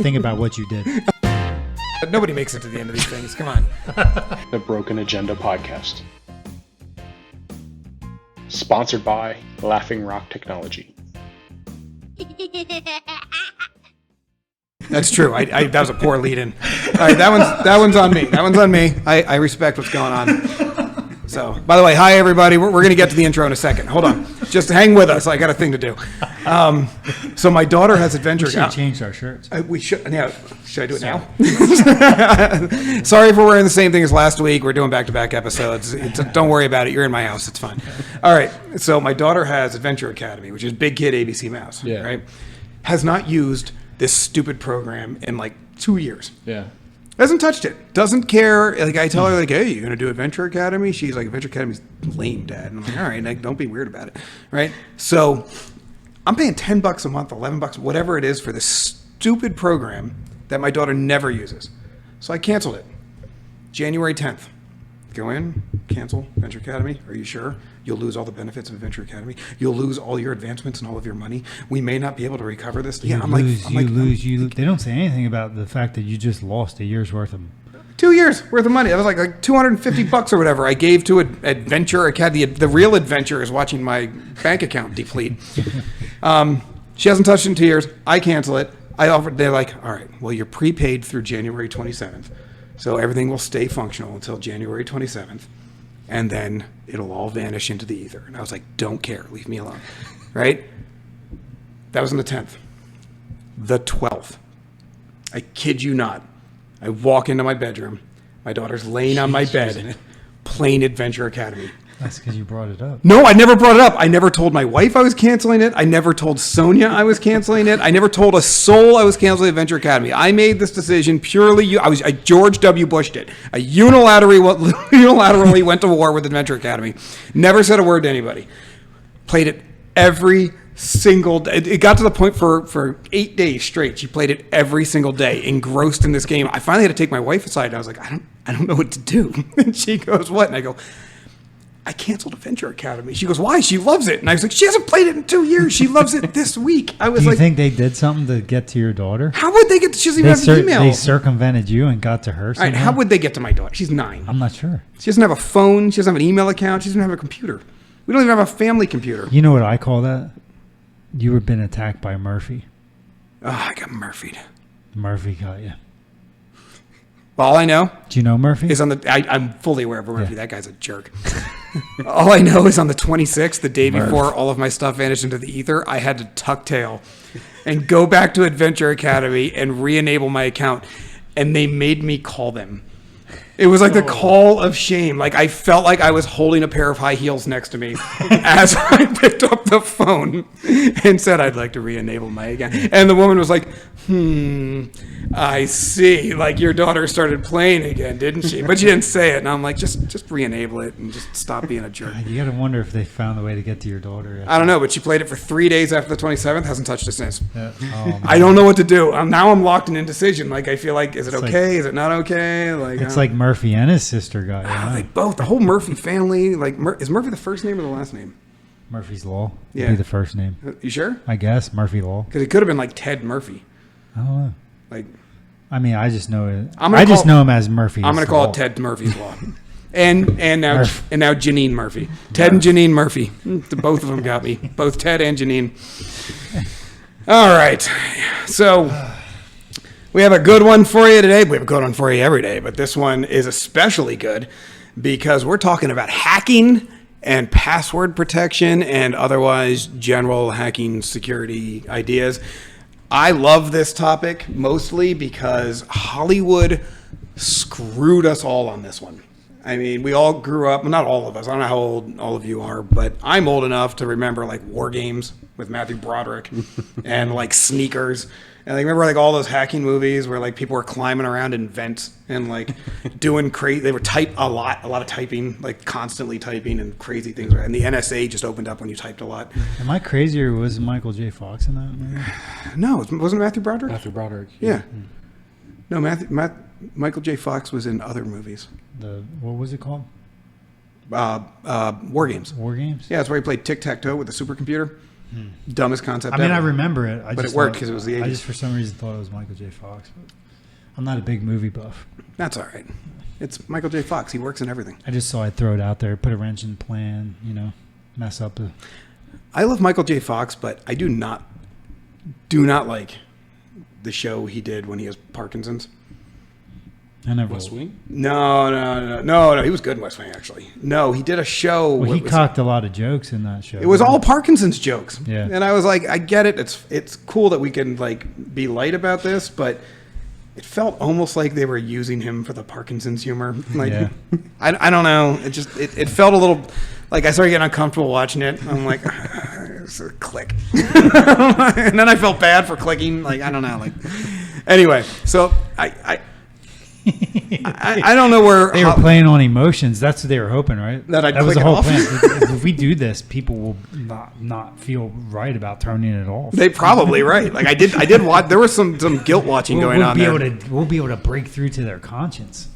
Think about what you did. Nobody makes it to the end of these things. Come on. The Broken Agenda Podcast. Sponsored by Laughing Rock Technology. That's true. That was a poor lead-in. All right, that one's on me. That one's on me. I respect what's going on. So, by the way, hi everybody. We're going to get to the intro in a second. Hold on. Just hang with us. I got a thing to do. So my daughter has adventure. We should have changed our shirts. We should. Yeah. Should I do it now? Sorry if we're wearing the same thing as last week. We're doing back-to-back episodes. Don't worry about it. You're in my house. It's fine. All right. So my daughter has Adventure Academy, which is Big Kid ABC Mouse. Yeah. Right. Has not used this stupid program in like 2 years. Yeah. Hasn't touched it. Doesn't care. Like I tell her, like, "Hey, you gonna do Adventure Academy?" She's like, "Adventure Academy's lame, Dad." And I'm like, "All right, like, don't be weird about it, right?" So I'm paying $10 a month, $11, whatever it is, for this stupid program that my daughter never uses. So I canceled it. January 10th. Go in, cancel Adventure Academy. Are you sure? You'll lose all the benefits of Adventure Academy. You'll lose all your advancements and all of your money. We may not be able to recover this. You lose. They don't say anything about the fact that you just lost a year's worth of 2 years worth of money. That was like $250 or whatever I gave to Adventure Academy. The real adventure is watching my bank account deplete. She hasn't touched it in 2 years. I cancel it. I offered. They're like, all right, well, you're prepaid through January 27th. So everything will stay functional until January 27th. And then it'll all vanish into the ether. And I was like, don't care. Leave me alone. Right? That was on the 10th. The 12th. I kid you not. I walk into my bedroom. My daughter's laying on my bed playing Adventure Academy. That's because you brought it up. No, I never brought it up. I never told my wife I was canceling it. I never told Sonia I was canceling it. I never told a soul I was canceling Adventure Academy. I made this decision purely. I George W. Bushed it. I unilaterally went to war with Adventure Academy. Never said a word to anybody. Played it every single day. It got to the point for 8 days straight. She played it every single day, engrossed in this game. I finally had to take my wife aside. And I was like, I don't know what to do. And she goes, what? And I go, I canceled Adventure Academy. She goes, why? She loves it. And I was like, she hasn't played it in 2 years. She loves it this week. I was Do you like, think they did something to get to your daughter? how would they get to, she doesn't even have an email. They circumvented you and got to her All somehow? right, how would they get to my daughter? She's 9. I'm not sure. She doesn't have a phone. She doesn't have an email account. She doesn't have a computer. We don't even have a family computer. You know what I call that? You were been attacked by Murphy. Oh, I got Murphy'd. Murphy got you. All I know Do you know Murphy? is I'm fully aware of Murphy. Yeah. That guy's a jerk. All I know is on the 26th, the day before all of my stuff vanished into the ether, I had to tuck tail and go back to Adventure Academy and re-enable my account. And they made me call them. It was like the call of shame. Like I felt like I was holding a pair of high heels next to me as I picked up the phone and said, I'd like to re-enable my account. And the woman was like, I see. Like your daughter started playing again, didn't she? But she didn't say it. And I'm like, just re-enable it and just stop being a jerk. You got to wonder if they found a way to get to your daughter. I don't know, but she played it for 3 days after the 27th, hasn't touched it since. Yeah. Oh, I don't know what to do. Now I'm locked in indecision. Like I feel like, is it It's okay? Is it not okay? Like It's like Murphy and his sister got you. huh? they both, the whole Murphy family. Like is Murphy the first name or the last name? Murphy's Law. Yeah. Would be the first name. You sure? I guess Murphy Law. Because it could have been like Ted Murphy. I don't know. Like I mean, I just know it. I'm gonna I just call- know him as Murphy. I'm going to call it Ted Murphy's Law. And now Janine Murphy. Ted and Janine Murphy. The both of them got me. Both Ted and Janine. All right. So we have a good one for you today. We have a good one for you every day, but this one is especially good because we're talking about hacking and password protection and otherwise general hacking security ideas. I love this topic mostly because Hollywood screwed us all on this one. I mean, we all grew up, well, not all of us. I don't know how old all of you are, but I'm old enough to remember like War Games with Matthew Broderick and like Sneakers. And I remember like all those hacking movies where like people were climbing around in vents and like doing crazy. They were a lot of typing, like constantly typing and crazy things. And the NSA just opened up when you typed a lot. Am I crazy or was Michael J. Fox in that movie? No, wasn't Matthew Broderick? Matthew Broderick. Yeah. No, Michael J. Fox was in other movies. What was it called? War Games. War Games? Yeah, that's where he played tic-tac-toe with the supercomputer. Dumbest concept I mean, I ever. remember it. But it worked 'cause it was the I 80s. just, for some reason, thought it was Michael J. Fox. But I'm not a big movie buff. That's all right. It's Michael J. Fox. He works in everything. I just saw I'd throw it out there, put a wrench in the plan, mess up the. I love Michael J. Fox, but I do not like the show he did when he has Parkinson's. I never. West Wing? No. He was good in West Wing, actually. No, he did a show. Well, he what was cocked a lot of jokes in that show. It was all Parkinson's jokes. Yeah. And I was like, I get it. It's cool that we can be light about this, but it felt almost like they were using him for the Parkinson's humor. Yeah. I don't know. It felt a little like I started getting uncomfortable watching it. I'm like, it's a click. And then I felt bad for clicking. I don't know. Anyway, so I don't know where They were playing on emotions. That's what they were hoping, right? That I'd was click the it whole off? plan. If we do this, people will not feel right about turning it off. They probably right. I did watch. There was some guilt watching going on there. We'll be able to break through to their conscience.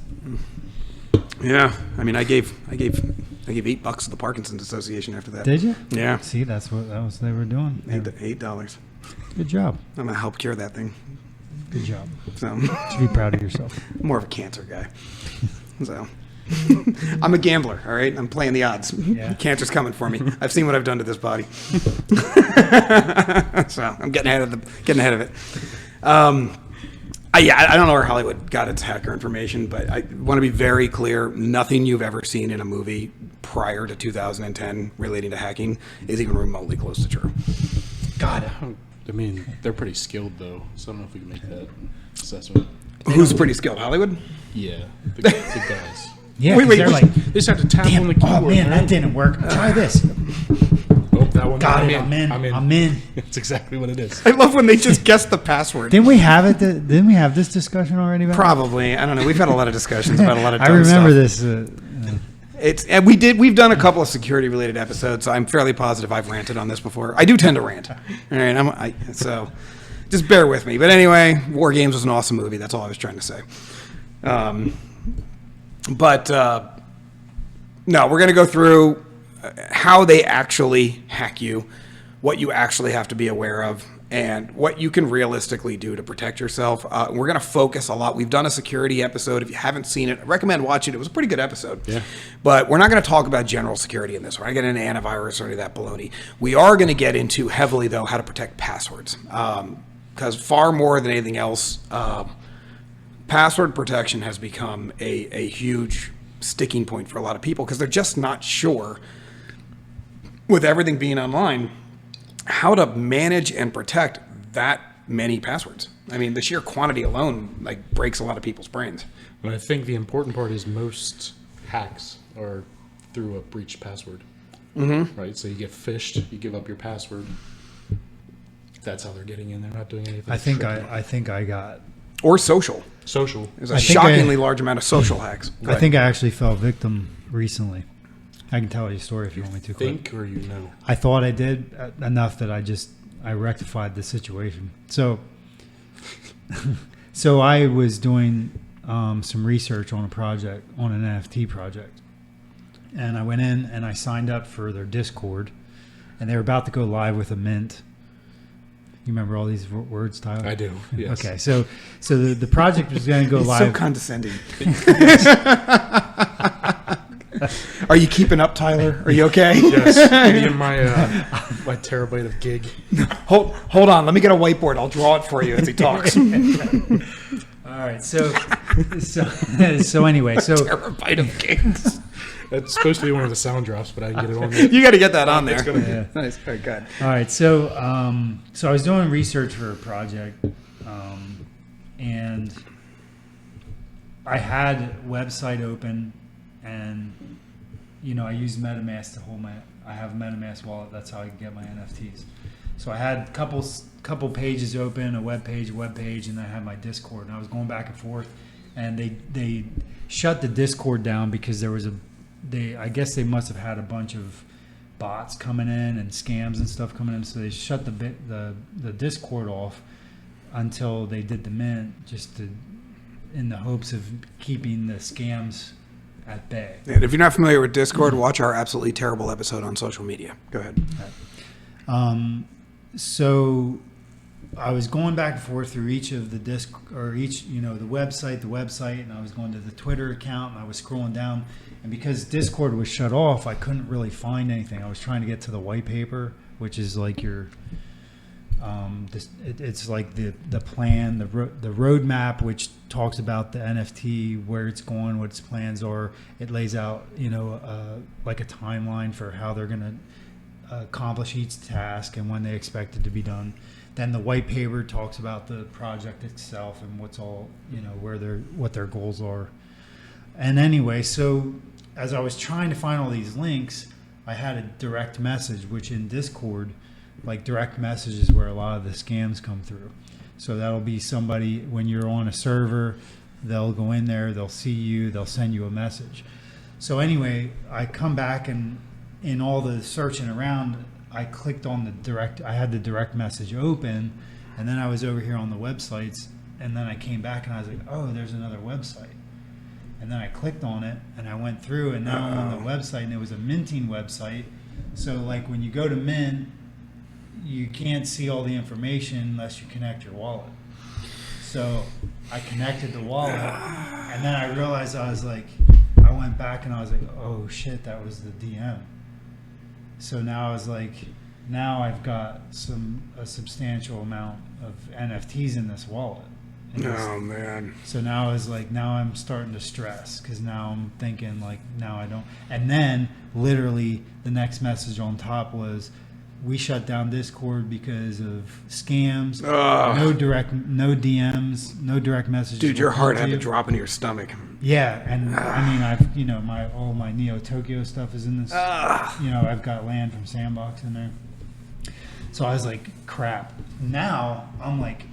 Yeah, I mean, I gave $8 to the Parkinson's Association after that. Did you? Yeah, See, that was they were doing. $8. Good job. I'm gonna help cure that thing. Good job. So, You should be proud of yourself. I'm more of a cancer guy. So, I'm a gambler. All right, I'm playing the odds. Yeah. Cancer's coming for me. I've seen what I've done to this body. So I'm getting ahead of it. I don't know where Hollywood got its hacker information, but I want to be very clear. Nothing you've ever seen in a movie prior to 2010 relating to hacking is even remotely close to true. God, I mean, they're pretty skilled though, so I don't know if we can make that assessment. Who's pretty skilled? Hollywood? Yeah, the guys. Yeah, Wait, 'cause wait, they're wait. like, They just have to tap on the damn, keyboard. oh man, right? that didn't work. Try this. Oh, that one. Got it. I'm in. That's exactly what it is. I love when they just guess the password. Didn't we have it? Didn't we have this discussion already? About Probably. I don't know. We've had a lot of discussions about a lot of I dumb remember stuff. this. We've done a couple of security related episodes, so I'm fairly positive I've ranted on this before. I do tend to rant. All right, so just bear with me. But anyway, War Games was an awesome movie. That's all I was trying to say. No, we're going to go through how they actually hack you, what you actually have to be aware of, and what you can realistically do to protect yourself. We're going to focus a lot. We've done a security episode. If you haven't seen it, I recommend watching it. It was a pretty good episode. Yeah. But we're not going to talk about general security in this. We're not going to get into antivirus or any of that baloney. We are going to get into heavily, though, how to protect passwords. Because far more than anything else, password protection has become a huge sticking point for a lot of people because they're just not sure, with everything being online, how to manage and protect that many passwords. I mean, the sheer quantity alone breaks a lot of people's brains. But I think the important part is most hacks are through a breached password. Mm-hmm. Right? So you get phished, you give up your password. That's how they're getting in. They're not doing anything. I think I got. Or social. Social. There's a shockingly large amount of social hacks. I think I actually fell victim recently. I can tell you a story if you want me to. Think or you know. I thought I did enough that I rectified the situation. So I was doing some research on an NFT project, and I went in and I signed up for their Discord, and they were about to go live with a mint. You remember all these words, Tyler? I do. Yes. Okay, so the project was going to go It's live. so condescending. Are you keeping up, Tyler? Are you okay? Yes. Me and my my terabyte of gig. Hold on. Let me get a whiteboard. I'll draw it for you as he talks. All right, so anyway, Terabyte of gigs. That's supposed to be one of the sound drops, but I can get it on there. You got to get that on there. yeah. Nice. Very good. All right, so I was doing research for a project, and I had a website open, and I use MetaMask to hold I have a MetaMask wallet. That's how I can get my NFTs. So I had a couple pages open, a web page, and I had my Discord, and I was going back and forth, and they shut the Discord down because there was I guess they must have had a bunch of bots coming in and scams and stuff coming in, so they shut the Discord off until they did the mint, in the hopes of keeping the scams at bay. And if you're not familiar with Discord, watch our absolutely terrible episode on social media. Go ahead. So I was going back and forth through each of the disc or each, the website, and I was going to the Twitter account, and I was scrolling down, and because Discord was shut off, I couldn't really find anything. I was trying to get to the white paper, which is like your, it's like the plan, the roadmap, which talks about the NFT, where it's going, what its plans are. It lays out, like a timeline for how they're going to accomplish each task and when they expect it to be done. Then the white paper talks about the project itself and what's all, what their goals are. And anyway, so as I was trying to find all these links, I had a direct message, which in Discord, like direct message is where a lot of the scams come through. So that'll be somebody, when you're on a server, they'll go in there, they'll see you, they'll send you a message. So anyway, I come back, and in all the searching around, I clicked on I had the direct message open, and then I was over here on the websites, and then I came back and I was like, oh, there's another website. And then I clicked on it, and I went through, and now I'm on the website, and it was a minting website. So like when you go to mint, you can't see all the information unless you connect your wallet. So I connected the wallet, and then I realized I went back and I was like, oh shit, that was the DM. So now I was like, now I've got a substantial amount of NFTs in this wallet. Oh man. So now I was like, now I'm starting to stress, because now I'm thinking like, now I don't. And then literally the next message on top was, we shut down Discord because of scams. No DMs, no direct messages. Dude, your heart had to drop into your stomach. Yeah, and I mean, I've all my Neo Tokyo stuff is in this. I've got land from Sandbox in there. So I was like, crap. Now I'm like,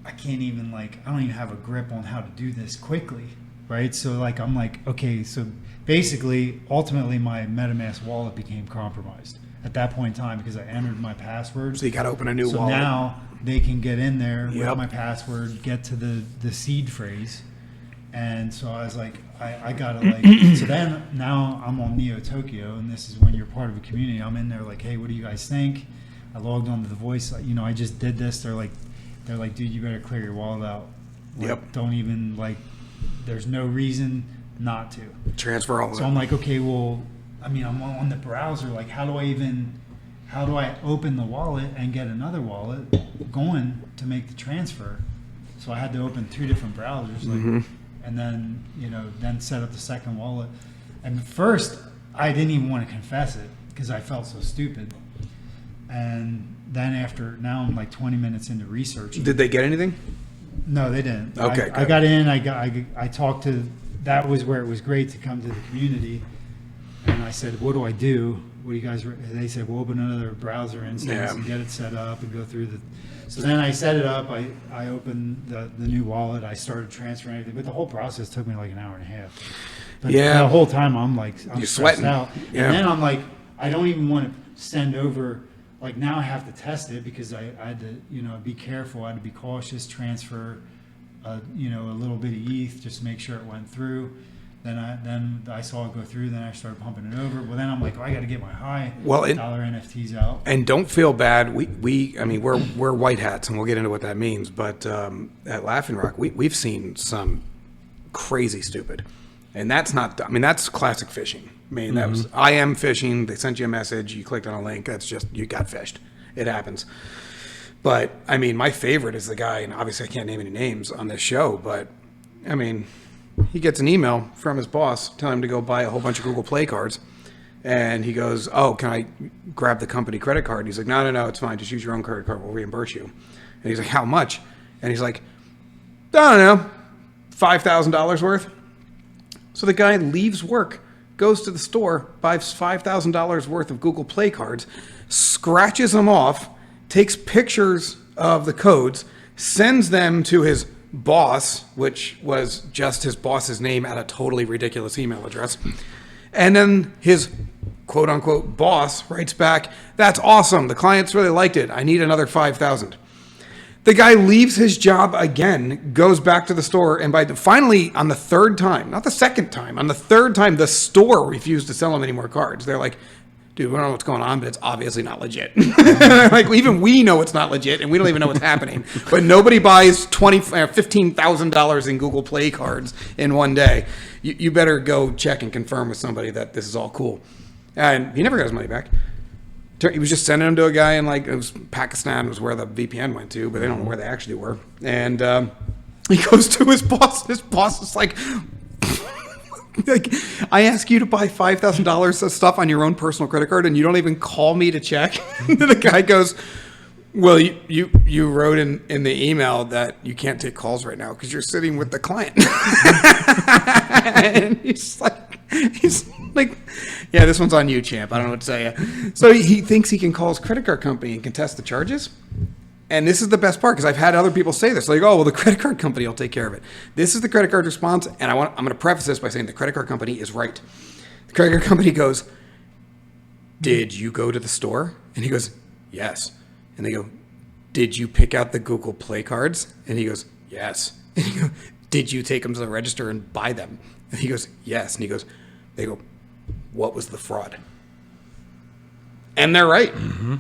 I don't even have a grip on how to do this quickly, right? So like, I'm like, okay, so basically, ultimately, my MetaMask wallet became compromised at that point in time, because I entered my password. So you got to open a new wallet. So now they can get in there with my password, get to the seed phrase. And so I was like, I gotta so then now I'm on Neo Tokyo, and this is when you're part of a community. I'm in there like, hey, what do you guys think? I logged onto the voice, I just did this. They're like, dude, you better clear your wallet out. Don't even there's no reason not to. Transfer all of it. So I'm like, okay, well, I'm on the browser. Like, how do I open the wallet and get another wallet going to make the transfer? So I had to open two different browsers, and then, then set up the second wallet. And first, I didn't even want to confess it because I felt so stupid. And then now I'm like 20 minutes into research. Did they get anything? No, they didn't. Okay. I got in. I talked to. That was where it was great to come to the community. And I said, what do I do? What do you guys? They said, we'll open another browser instance and get it set up and go through the. So then I set it up. I opened the new wallet. I started transferring everything, but the whole process took me like an hour and a half. But the whole time I'm You're stressed sweating out. Yeah. And then I'm like, I don't even want to send over. Like now I have to test it because I had to, be careful. I had to be cautious. Transfer, a little bit of ETH just to make sure it went through. Then I saw it go through. Then I started pumping it over. Well, then I'm like, I got to get my high dollar NFTs out. And don't feel bad. We're white hats, and we'll get into what that means. But at Laughing Rock, we've seen some crazy stupid, and that's not. That's classic phishing. That was IM phishing. They sent you a message. You clicked on a link. That's just you got phished. It happens. But my favorite is the guy, and obviously I can't name any names on this show, but he gets an email from his boss telling him to go buy a whole bunch of Google Play cards. And he goes, oh, can I grab the company credit card? And he's like, no, it's fine. Just use your own credit card. We'll reimburse you. And he's like, how much? And he's like, I don't know, $5,000 worth. So the guy leaves work, goes to the store, buys $5,000 worth of Google Play cards, scratches them off, takes pictures of the codes, sends them to his boss, which was just his boss's name at a totally ridiculous email address. And then his quote unquote boss writes back, that's awesome. The clients really liked it. I need another 5,000. The guy leaves his job again, goes back to the store, and finally on the third time, not the second time, on the third time, the store refused to sell him any more cards. They're like, dude, we don't know what's going on, but it's obviously not legit. Like, even we know it's not legit, and we don't even know what's happening. But nobody buys $15,000 in Google Play cards in one day. You better go check and confirm with somebody that this is all cool. And he never got his money back. He was just sending them to a guy in, like, it was Pakistan was where the VPN went to, but they don't know where they actually were. And he goes to his boss. His boss is like, I ask you to buy $5,000 of stuff on your own personal credit card, and you don't even call me to check. The guy goes, well, you wrote in the email that you can't take calls right now because you're sitting with the client. And he's like, yeah, this one's on you, champ. I don't know what to tell you. So he thinks he can call his credit card company and contest the charges. And this is the best part, because I've had other people say this, like, oh, well, the credit card company will take care of it. This is the credit card response, and I'm going to preface this by saying the credit card company is right. The credit card company goes, did you go to the store? And he goes, yes. And they go, did you pick out the Google Play cards? And he goes, yes. And he goes, did you take them to the register and buy them? And he goes, yes. And they go, what was the fraud? And they're right. Mm-hmm.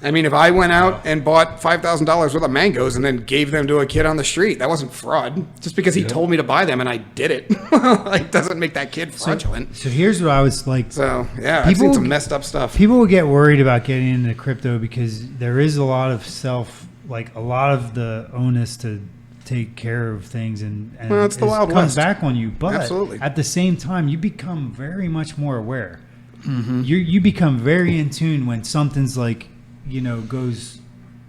I mean, if I went out and bought $5,000 worth of mangoes and then gave them to a kid on the street, that wasn't fraud. Just because he told me to buy them and I did it, like, doesn't make that kid fraudulent. So here's what I was like. So, yeah, I've seen some messed up stuff. People will get worried about getting into crypto because there is a lot of a lot of the onus to take care of things, and well, it's the Wild comes West. Back on you. But absolutely, at the same time, you become very much more aware. Mm-hmm. You become very in tune when something's like, goes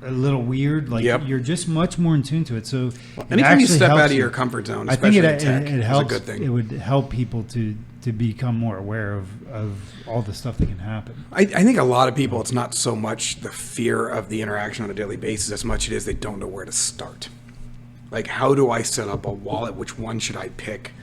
a little weird. Like, you're just much more in tune to it. So anytime you step out of your comfort zone, especially in tech, it helps. Is a good thing. It would help people to become more aware of all the stuff that can happen. I think a lot of people, it's not so much the fear of the interaction on a daily basis as much as they don't know where to start. Like, how do I set up a wallet? Which one should I pick?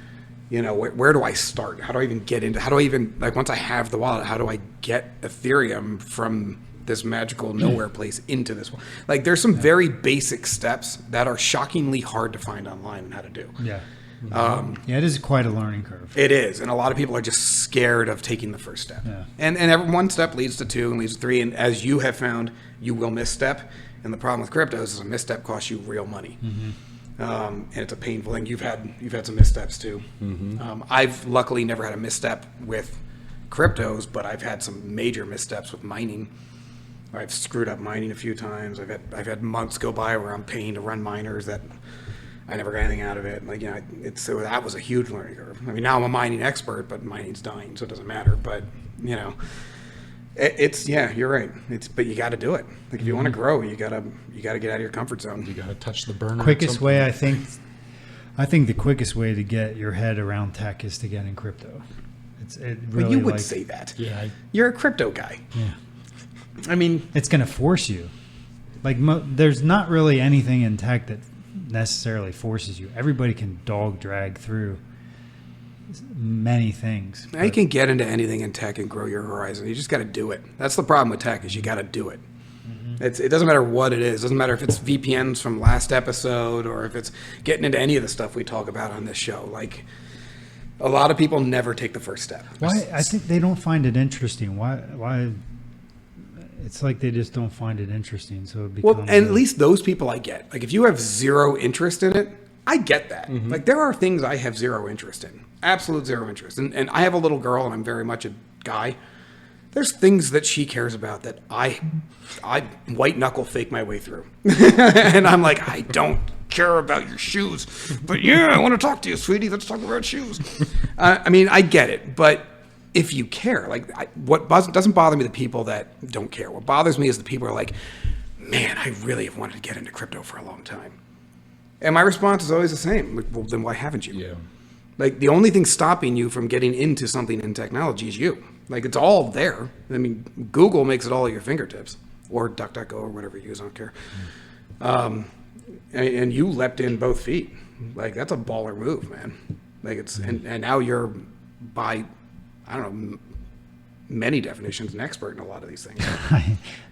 Where do I start? How do I even get into? How do I even, like, once I have the wallet, how do I get Ethereum from this magical nowhere place into this one? Like, there's some very basic steps that are shockingly hard to find online and how to do. Yeah. It is quite a learning curve. It is, and a lot of people are just scared of taking the first step. Yeah. And one step leads to two and leads to three, and as you have found, you will misstep. And the problem with cryptos is a misstep costs you real money. Mm-hmm. And it's a painful thing. You've had some missteps too. Mm-hmm. I've luckily never had a misstep with cryptos, but I've had some major missteps with mining. I've screwed up mining a few times. I've had months go by where I'm paying to run miners that I never got anything out of it. Like, so that was a huge learning curve. I mean, now I'm a mining expert, but mining's dying, so it doesn't matter. But you're right. But you got to do it. Like, if you want to grow, you got to get out of your comfort zone. You got to touch the burner. Quickest way, I think the quickest way to get your head around tech is to get in crypto. But you would say that. Yeah. You're a crypto guy. Yeah. I mean, it's going to force you. Like, there's not really anything in tech that necessarily forces you. Everybody can drag through many things. Now, you can get into anything in tech and grow your horizon. You just got to do it. That's the problem with tech, is you got to do it. Mm-hmm. It doesn't matter what it is. It doesn't matter if it's VPNs from last episode or if it's getting into any of the stuff we talk about on this show. Like, a lot of people never take the first step. Why? I think they don't find it interesting. Why? It's like they just don't find it interesting. So it becomes and at least those people I get. Like, if you have zero interest in it, I get that. Mm-hmm. Like, there are things I have zero interest in. Absolute zero interest. And I have a little girl, and I'm very much a guy. There's things that she cares about that I white knuckle fake my way through. And I'm like, I don't care about your shoes. But yeah, I want to talk to you, sweetie. Let's talk about shoes. I mean, I get it. But if you care, like, what doesn't bother me, the people that don't care. What bothers me is the people who are like, man, I really have wanted to get into crypto for a long time. And my response is always the same. Like, well, then why haven't you? Yeah. Like, the only thing stopping you from getting into something in technology is you. Like, it's all there. I mean, Google makes it all at your fingertips, or DuckDuckGo, or whatever you use. I don't care. And you leapt in both feet. Like, that's a baller move, man. Like, it's and now you're by, I don't know, many definitions, an expert in a lot of these things.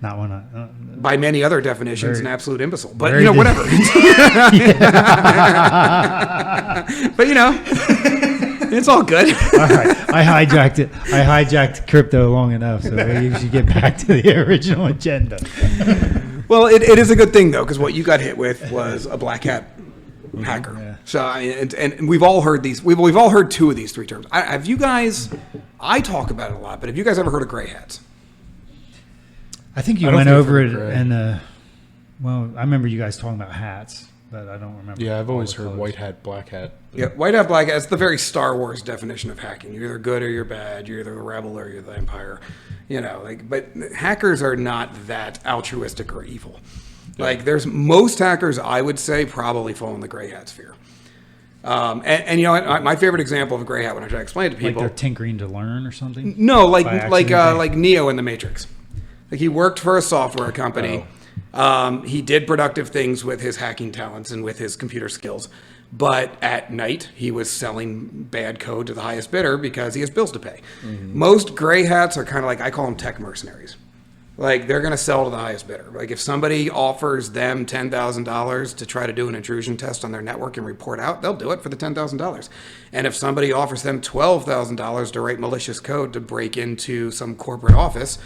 Not one. By many other definitions, an absolute imbecile. But, whatever. But, It's all good. All right, I hijacked crypto long enough, so we should get back to the original agenda. Well, it is a good thing though, because what you got hit with was a black hat hacker. Yeah. So and we've all heard these. We've all heard two of these three terms. Have you guys? I talk about it a lot, but have you guys ever heard of gray hats? I think you I don't went think I've over heard it, of gray. and well, I remember you guys talking about hats, but I don't remember. Yeah, I've all always the heard colors. white hat, black hat. Yeah, white hat, black hat. It's the very Star Wars definition of hacking. You're either good or you're bad. You're either the rebel or you're the Empire. You know, like, but hackers are not that altruistic or evil. Like, there's most hackers, I would say, probably fall in the gray hat sphere. And you know, my favorite example of a gray hat when I try to explain it to Like people. they're tinkering to learn or something. No, By accident. like Neo in the Matrix. Like he worked for a software company. He did productive things with his hacking talents and with his computer skills. But at night, he was selling bad code to the highest bidder because he has bills to pay. Most gray hats are kind of like, I call them tech mercenaries. Like they're going to sell to the highest bidder. Like if somebody offers them $10,000 to try to do an intrusion test on their network and report out, they'll do it for the $10,000. And if somebody offers them $12,000 to write malicious code to break into some corporate office,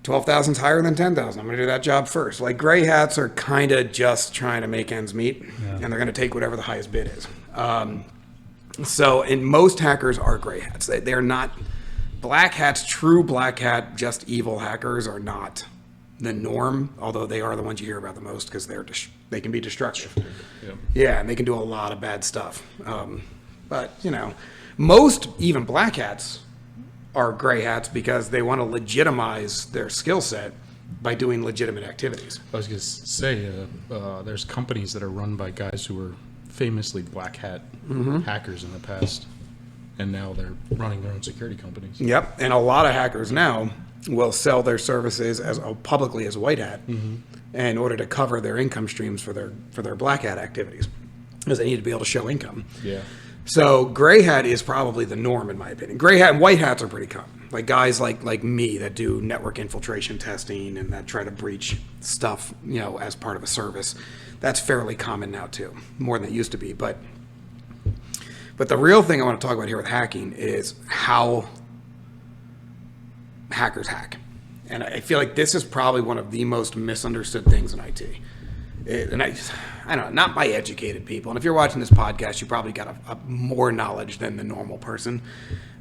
12,000 is higher than 10,000. I'm going to do that job first. Like gray hats are kind of just trying to make ends meet, and they're going to take whatever the highest bid is. So, and most hackers are gray hats. They're not black hats. True black hat, just evil hackers are not the norm. Although they are the ones you hear about the most because they can be destructive. Yeah, and they can do a lot of bad stuff. But you know, most even black hats are gray hats because they want to legitimize their skill set by doing legitimate activities. I was going to say, there's companies that are run by guys who were famously black hat hackers in the past, and now they're running their own security companies. Yep, and a lot of hackers now will sell their services as publicly as white hat in order to cover their income streams for their black hat activities, because they need to be able to show income. Yeah. So gray hat is probably the norm in my opinion. Gray hat and white hats are pretty common. Like guys like me that do network infiltration testing and that try to breach stuff, you know, as part of a service. That's fairly common now too, more than it used to be. But the real thing I want to talk about here with hacking is how hackers hack. And I feel like this is probably one of the most misunderstood things in IT. And I don't know, not by educated people. And if you're watching this podcast, you probably got a more knowledge than the normal person.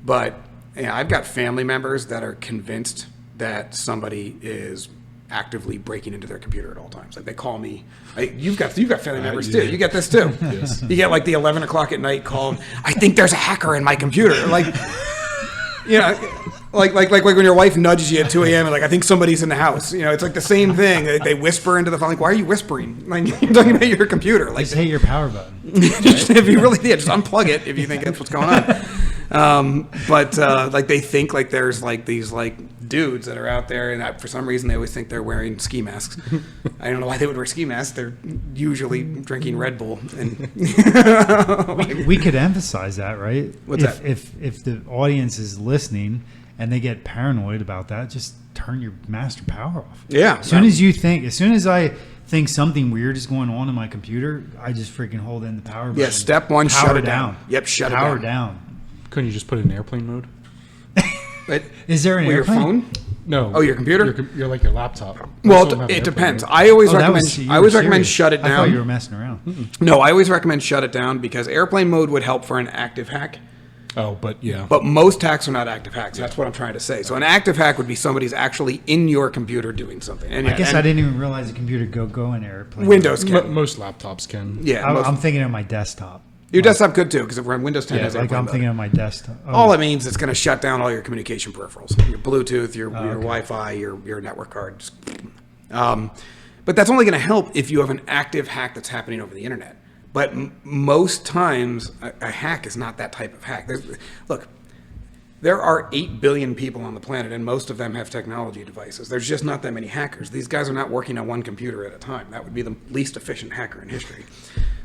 But yeah, I've got family members that are convinced that somebody is actively breaking into their computer at all times. Like they call me. You've got family members too. You get this too. Yes. You get like the 11 o'clock at night call. I think there's a hacker in my computer. Like, you know. Like when your wife nudges you at 2 a.m. and like, I think somebody's in the house. You know, it's like the same thing. They whisper into the phone. Like, why are you whispering? Like, you're talking about your computer. Like, Just hit your power button. if you really did, just unplug it if you think that's what's going on. But like they think like there's like these like dudes that are out there, and for some reason they always think they're wearing ski masks. I don't know why they would wear ski masks. They're usually drinking Red Bull. And We could emphasize that, right? What's if, that? If the audience is listening and they get paranoid about that, just turn your master power off. Yeah. As soon as I think something weird is going on in my computer, I just freaking hold in the power button. Yeah, step one, Power shut it down. Yep, shut it down. Power down. Couldn't you just put it in airplane mode? But, Is there an your airplane? phone? No. Oh, your computer? You're like your laptop. Most Well, of them have it an depends. airplane I always Oh, that recommend. was- you I always were recommend serious. shut it I thought you were down. messing around. No, I always recommend shut it down because airplane mode would help for an active hack. mode. Oh, but yeah. But most hacks are not active hacks. That's what I'm trying to say. So an active hack would be somebody's actually in your computer doing something. And I guess and I didn't even realize the computer go in airplane. Windows can. Most laptops can. Yeah, I'm thinking of my desktop. your desktop could too because Windows 10 Yeah, has like airplane I'm mode. thinking of my desktop. Oh, All it means is it's going to shut down all your communication peripherals, your Bluetooth, your okay. Wi-Fi, your network card. But that's only going to help if you have an active hack that's happening over the internet. But most times, a hack is not that type of hack. Look, there are 8 billion people on the planet, and most of them have technology devices. There's just not that many hackers. These guys are not working on one computer at a time. That would be the least efficient hacker in history.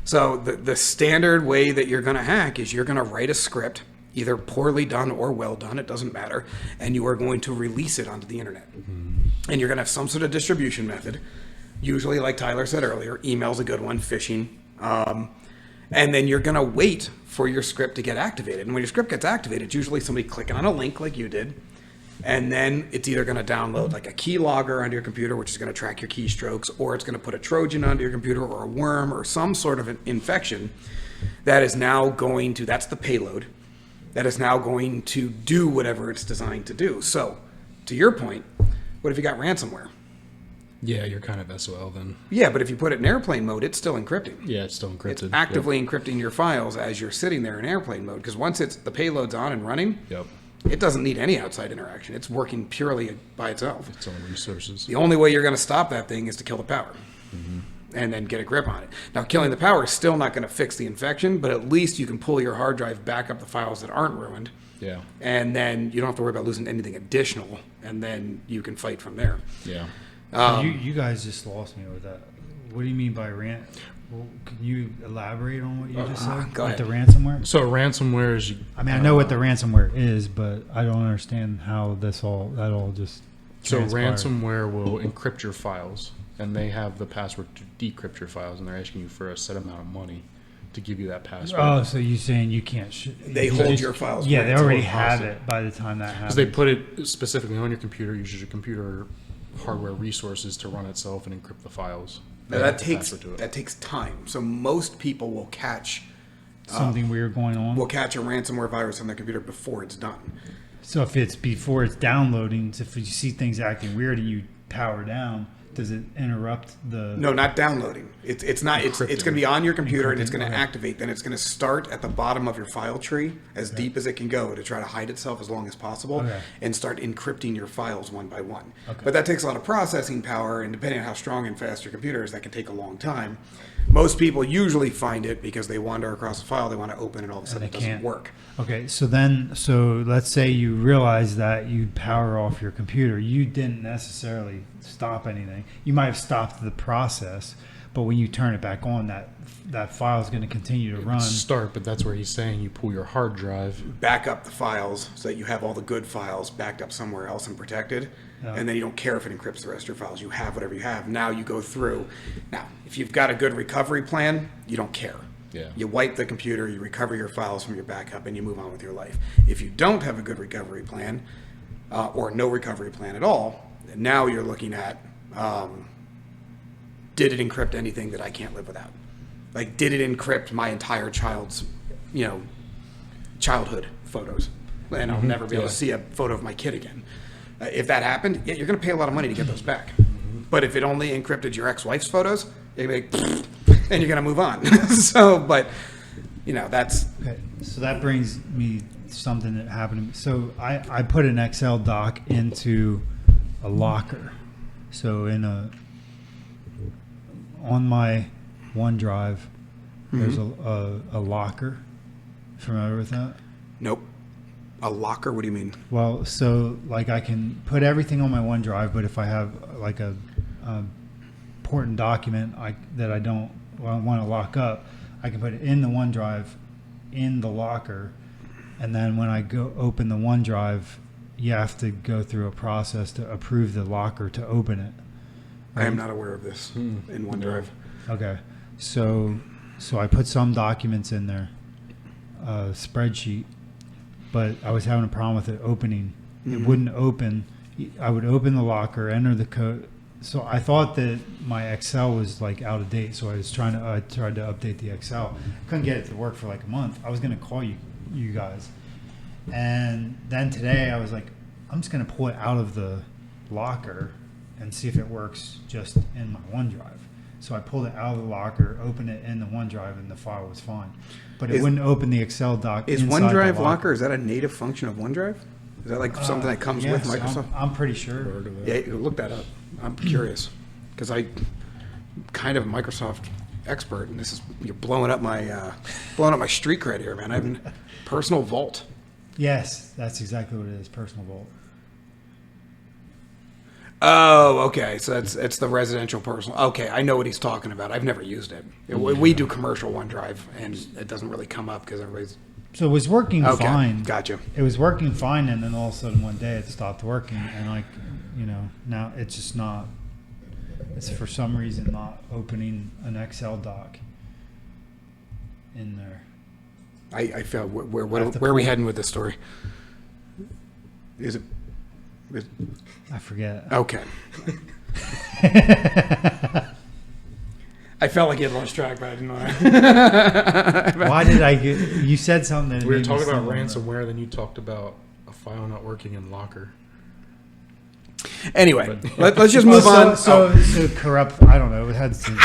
So the standard way that you're going to hack is you're going to write a script, either poorly done or well done, it doesn't matter, and you are going to release it onto the internet. And you're going to have some sort of distribution method, usually like Tyler said earlier, email's a good one, phishing. And then you're going to wait for your script to get activated. And when your script gets activated, it's usually somebody clicking on a link like you did. And then it's either going to download like a keylogger onto your computer, which is going to track your keystrokes, or it's going to put a Trojan onto your computer, or a worm, or some sort of an infection that is now going to, that's the payload, that is now going to do whatever it's designed to do. So, to your point, what if you got ransomware? Yeah, you're kind of SOL then. Yeah, but if you put it in airplane mode, it's still encrypting. Yeah, it's still encrypted. It's actively encrypting your files as you're sitting there in airplane mode, because once the payload's on and running, Yep. it doesn't need any outside interaction. It's working purely by itself. Its own resources. The only way you're going to stop that thing is to kill the power. And then get a grip on it. Now, killing the power is still not going to fix the infection, but at least you can pull your hard drive back up the files that aren't ruined. Yeah. And then you don't have to worry about losing anything additional, and then you can fight from there. Yeah. You guys just lost me with that. What do you mean by rant? Well, can you elaborate on what you just said? Go With ahead. the ransomware? So ransomware is. I mean, I know what the ransomware is, but I don't understand how that all just. So transpired. ransomware will encrypt your files, and they have the password to decrypt your files, and they're asking you for a set amount of money to give you that password. Oh, so you're saying you can't? They you hold just- your files. Yeah, right they to already a have policy. it by the time that happens. Because they put it specifically on your computer, uses your computer hardware resources to run itself and encrypt the files. Now, They that have the takes password to it. that takes time. So most people will catch Something weird going on. a ransomware virus on their computer before it's done. So if it's before it's downloading, so if you see things acting weird and you power down, does it interrupt the? No, not downloading. It's not. It's going to be on your computer and it's going to Okay. activate. Then it's going to start at the bottom of your file tree, as deep as it can go, to try to hide itself as long as possible, Okay. and start encrypting your files one by one. Okay. But that takes a lot of processing power, and depending on how strong and fast your computer is, that can take a long time. Most people usually find it because they wander across a file, they want to open it, all of a sudden they it doesn't can't. work. Okay, so let's say you realize that you power off your computer. You didn't necessarily stop anything. You might have stopped the process, but when you turn it back on, that file is going to continue to run. Start, but that's where he's saying you pull your hard drive. Back up the files so that you have all the good files backed up somewhere else and protected. Yeah. And then you don't care if it encrypts the rest of your files. You have whatever you have. Now you go through. Now, if you've got a good recovery plan, you don't care. Yeah. You wipe the computer, you recover your files from your backup, and you move on with your life. If you don't have a good recovery plan, or no recovery plan at all, then now you're looking at, did it encrypt anything that I can't live without? Like, did it encrypt my entire child's, childhood photos? And I'll never be able to see a photo of my kid again. If that happened, yeah, you're going to pay a lot of money to get those back. But if it only encrypted your ex-wife's photos, you're going to be like, and you're going to move on. So, but, that's... Okay, so that brings me something that happened to me. So I put an Excel doc into a locker. So on my OneDrive, there's a locker. Familiar with that? Nope. A locker? What do you mean? Well, so like I can put everything on my OneDrive, but if I have like a important document that I don't want to lock up, I can put it in the OneDrive in the locker, and then when I go open the OneDrive, you have to go through a process to approve the locker to open it. I am not aware of this in OneDrive. Okay, so I put some documents in there, a spreadsheet, but I was having a problem with it opening. It wouldn't open. I would open the locker, enter the code. So I thought that my Excel was like out of date. So I tried to update the Excel. Couldn't get it to work for like a month. I was going to call you guys. And then today I was like, I'm just going to pull it out of the locker and see if it works just in my OneDrive. So I pulled it out of the locker, opened it in the OneDrive, and the file was fine. But it wouldn't open the Excel doc. Is inside the OneDrive locker, is that a native function of OneDrive? Is that like something that comes with Yes, Microsoft? I'm pretty sure. Yeah, look that up. I'm curious because I'm kind of a Microsoft expert, and you're blowing up my street cred here, man. I have a personal vault. Yes, that's exactly what it is. Personal Vault. Oh, okay. So it's the residential personal. Okay, I know what he's talking about. I've never used it. We do commercial OneDrive, and it doesn't really come up because everybody's. So it was working Okay, fine. gotcha. It was working fine, and then all of a sudden one day it stopped working, and now it's just not. It's for some reason not opening an Excel doc. in there. I felt where I have to are we pull- heading with this story? Is it? I forget. Okay. I felt like you had lost track, but I didn't know. Why did I get? You said something. That We were made me talking about stumble. ransomware, then you talked about a file not working in Locker. Anyway, let's just move on. So corrupt. I don't know. It had something.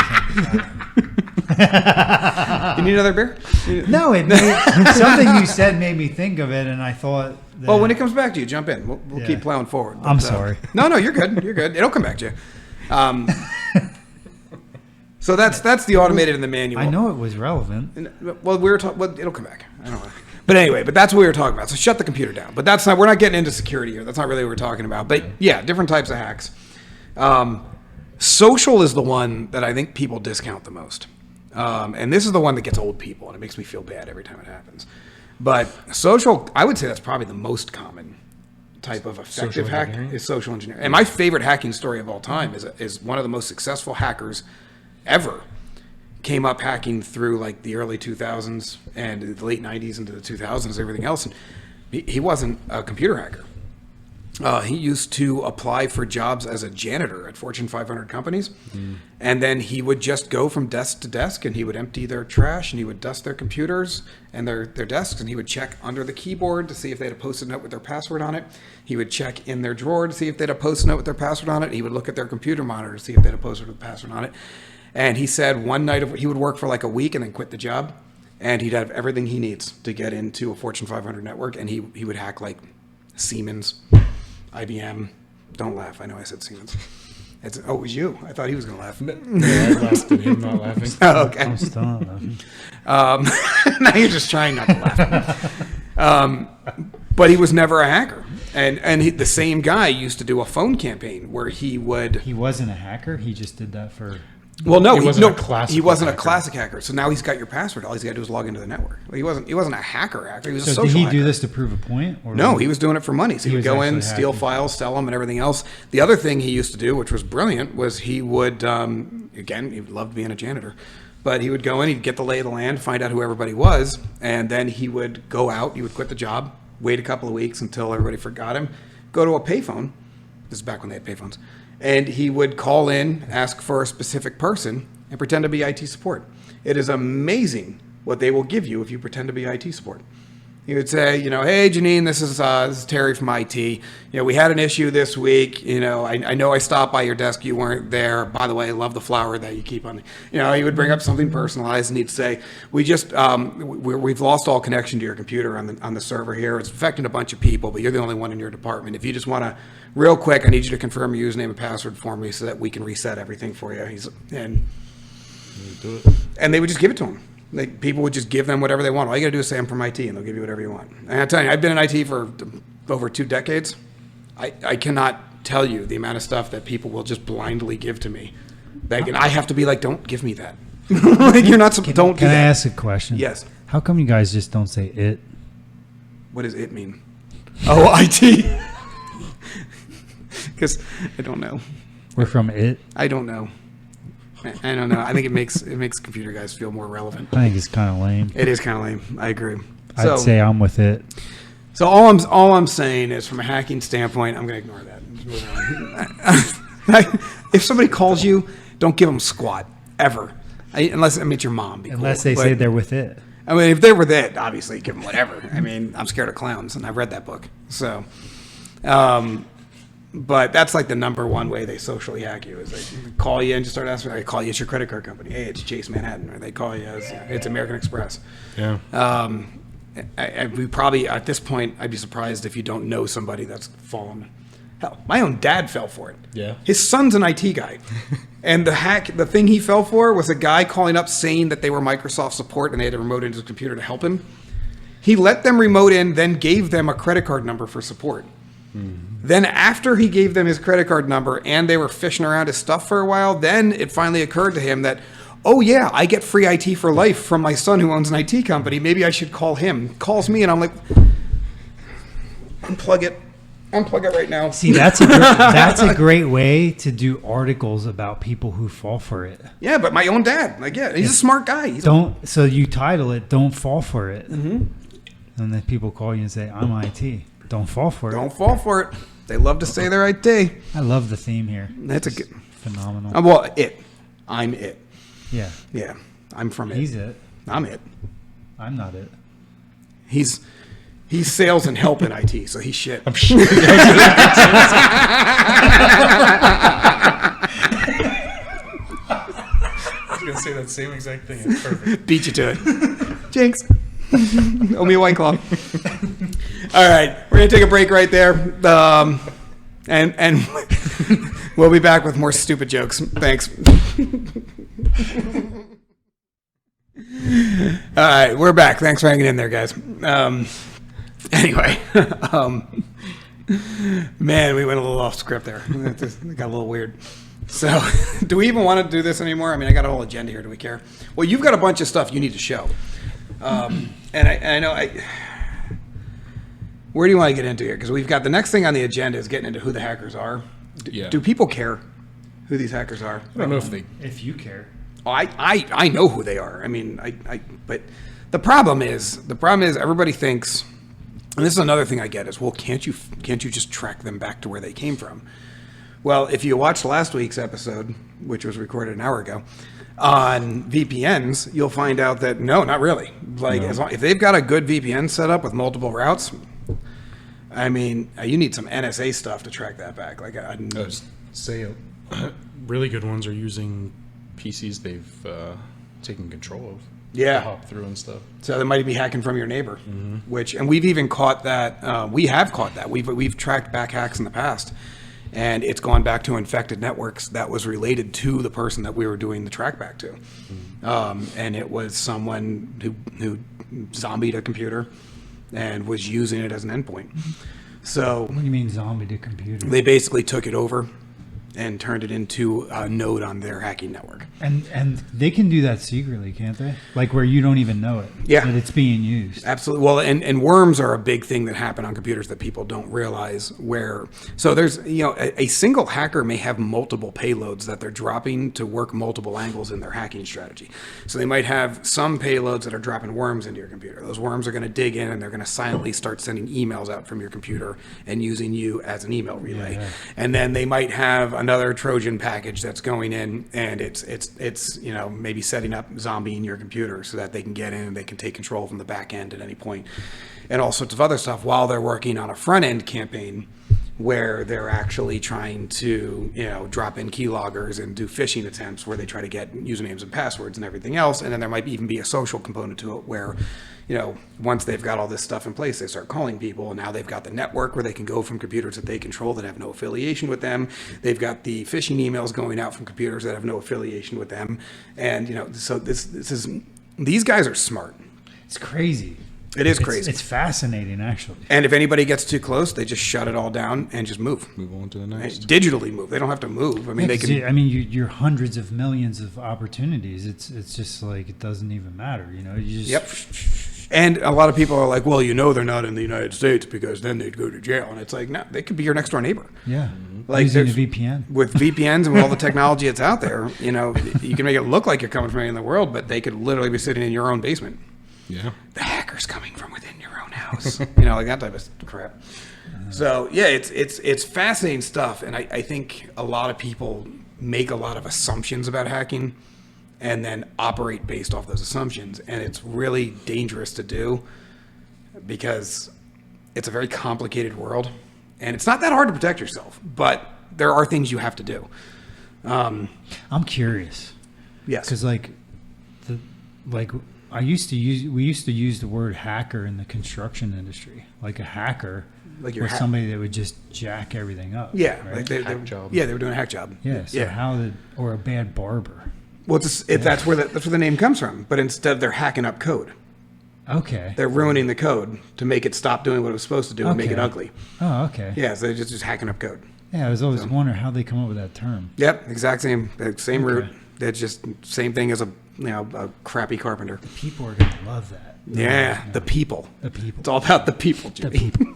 You need another beer? No, it made, something you said made me think of it, and I thought. That, Well, when it comes back to you, jump in. We'll Yeah. keep plowing forward. I'm But, sorry. No, you're good. You're good. It'll come back to you. So that's the automated and the manual. I know it was relevant. Well, we were talking. Well, it'll come back. I don't know. But anyway, that's what we were talking about. So shut the computer down. But that's not. We're not getting into security here. That's not really what we're talking about. But yeah, different types of hacks. Social is the one that I think people discount the most, and this is the one that gets old people, and it makes me feel bad every time it happens. But social, I would say that's probably the most common type of effective Social hack engineering? is social engineering. And my favorite hacking story of all time is one of the most successful hackers ever came up hacking through like the early 2000s and the late 90s into the 2000s, everything else. And he wasn't a computer hacker. He used to apply for jobs as a janitor at Fortune 500 companies. And then he would just go from desk to desk and he would empty their trash and he would dust their computers and their desks and he would check under the keyboard to see if they had a post-it note with their password on it. He would check in their drawer to see if they had a post-it note with their password on it. He would look at their computer monitor to see if they had a post-it note with a password on it. And he said one night he would work for like a week and then quit the job. And he'd have everything he needs to get into a Fortune 500 network. And he would hack like Siemens, IBM. Don't laugh. I know I said Siemens. It was you. I thought he was going to laugh. Yeah, I laughed at him not laughing. Oh, okay. I'm still not laughing. Now you're just trying not to laugh. But he was never a hacker. And the same guy used to do a phone campaign where he would... He wasn't a hacker. He just did that for. Well, no, He wasn't a classic he wasn't a hacker. classic hacker. So now he's got your password. All he's got to do is log into the network. Well, he wasn't a hacker. He was a So social did he hacker. do this to prove a point? Or No, he was doing it for money. So he would was go in, actually steal hacking. files, sell them, and everything else. The other thing he used to do, which was brilliant, was he would, again, he loved being a janitor, but he would go in, he'd get the lay of the land, find out who everybody was, and then he would go out, he would quit the job, wait a couple of weeks until everybody forgot him, go to a payphone. This is back when they had payphones. And he would call in, ask for a specific person, and pretend to be IT support. It is amazing what they will give you if you pretend to be IT support. He would say, hey, Janine, this is Terry from IT. We had an issue this week. I know I stopped by your desk. You weren't there. By the way, I love the flower that you keep on. He would bring up something personalized and he'd say, we've lost all connection to your computer on the server here. It's affecting a bunch of people, but you're the only one in your department. If you just want to, real quick, I need you to confirm your username and password for me so that we can reset everything for you. Do it. And they would just give it to him. People would just give them whatever they want. All you got to do is say, I'm from IT, and they'll give you whatever you want. And I tell you, I've been in IT for over 2 decades. I cannot tell you the amount of stuff that people will just blindly give to me. And I have to be like, don't give me that. You're not supposed. Don't. Can do I that. ask a question? Yes. How come you guys just don't say it? What does it mean? Oh, IT. Because I don't know. We're from it. I don't know. I don't know. I think it makes computer guys feel more relevant. I think it's kind of lame. It is kind of lame. I agree. I'd say I'm with it. So all I'm saying is, from a hacking standpoint, I'm going to ignore that. Just move on. If somebody calls you, don't give them squat ever, unless it's your mom. Be Unless cool. they But, say they're with it. I mean, if they were that, obviously give them whatever. I mean, I'm scared of clowns, and I've read that book. So, but that's like the number one way they socially hack you is they call you and just start asking. They call you, it's your credit card company. Hey, it's Chase Manhattan, or they call you, it's American Express. Yeah. We probably, at this point, I'd be surprised if you don't know somebody that's fallen. Hell, my own dad fell for it. Yeah. His son's an IT guy. And the thing he fell for was a guy calling up saying that they were Microsoft support and they had to remote into his computer to help him. He let them remote in, then gave them a credit card number for support. Then after he gave them his credit card number and they were fishing around his stuff for a while, then it finally occurred to him that, oh yeah, I get free IT for life from my son who owns an IT company. Maybe I should call him. Calls me and I'm like, unplug it. Unplug it right now. See, that's a great way to do articles about people who fall for it. Yeah, but my own dad, like, yeah, he's a smart guy. So you title it "Don't Fall for It," and then people call you and say, "I'm IT. Don't fall for it." Don't fall for it. They love to say they're IT. I love the theme here. That's a good. Phenomenal. Well, I'm it. Yeah, Yeah, I'm from it. he's it. I'm it. I'm not it. He's sales and help in IT, so he's shit. I'm sure. I was gonna say that same exact thing. It's perfect. Beat you to it. Jinx. Owe me a White Claw. All right, we're gonna take a break right there, and we'll be back with more stupid jokes. Thanks. All right, we're back. Thanks for hanging in there, guys. Anyway, man, we went a little off script there. It got a little weird. So, do we even want to do this anymore? I mean, I got a whole agenda here. Do we care? Well, you've got a bunch of stuff you need to show. And I know where do you want to get into here? Because we've got the next thing on the agenda is getting into who the hackers are. Yeah. Do people care who these hackers are? I don't know if they. If you care. Oh, I know who they are. I mean, but the problem is everybody thinks, and this is another thing I get is, well, can't you just track them back to where they came from? Well, if you watched last week's episode, which was recorded an hour ago, on VPNs, you'll find out that no, not really. Like, if they've got a good VPN set up with multiple routes, I mean, you need some NSA stuff to track that back. Like, I would say really good ones are using PCs they've taken control of. Yeah. To hop through and stuff. So they might be hacking from your neighbor, and we've even caught that. We have caught that. We've tracked back hacks in the past, and it's gone back to infected networks that was related to the person that we were doing the track back to, and it was someone who zombied a computer and was using it as an endpoint. So What do you mean zombie to computer? they basically took it over and turned it into a node on their hacking network. And they can do that secretly, can't they? Like where you don't even know it. Yeah. That it's being used. Absolutely. Well, and worms are a big thing that happen on computers that people don't realize where. So there's, a single hacker may have multiple payloads that they're dropping to work multiple angles in their hacking strategy. So they might have some payloads that are dropping worms into your computer. Those worms are going to dig in and they're going to silently start sending emails out from your computer and using you as an email relay. Yeah. And then they might have another Trojan package that's going in and it's maybe setting up zombie in your computer so that they can get in and they can take control from the back end at any point, and all sorts of other stuff while they're working on a front end campaign where they're actually trying to drop in keyloggers and do phishing attempts where they try to get usernames and passwords and everything else. And then there might even be a social component to it where once they've got all this stuff in place, they start calling people, and now they've got the network where they can go from computers that they control that have no affiliation with them. They've got the phishing emails going out from computers that have no affiliation with them. And so these guys are smart. It's crazy. It is crazy. It's fascinating, actually. And if anybody gets too close, they just shut it all down and just move. Move on to the next. Digitally move. They don't have to move. I mean, they can. You're hundreds of millions of opportunities. It's just like it doesn't even matter. You just. Yep. And a lot of people are like, well, they're not in the United States because then they'd go to jail. And it's like, no, they could be your next door neighbor. Yeah. Like using a there's- VPN. With VPNs and with all the technology that's out there, you can make it look like you're coming from anywhere in the world, but they could literally be sitting in your own basement. Yeah. The hacker's coming from within your own house. Like that type of crap. So yeah, it's fascinating stuff, and I think a lot of people make a lot of assumptions about hacking and then operate based off those assumptions, and it's really dangerous to do because it's a very complicated world, and it's not that hard to protect yourself, but there are things you have to do. I'm curious. Yes. Because we used to use the word hacker in the construction industry. Like a hacker Like your was somebody that would just jack everything up. Yeah, right? like Hack job. Yeah, they were doing a hack job. Yeah. So or a bad barber. Well, that's where the name comes from. But instead, they're hacking up code. Okay. They're ruining the code to make it stop doing what it was supposed to do and make it Okay. ugly. Oh, okay. Yeah, so they're just hacking up code. Yeah, I was always wondering how they come up with that term. Yep, exact same root. Okay. It's just same thing as a crappy carpenter. People are gonna love that. Yeah, the people. The people. It's all about the people, The Jimmy. people.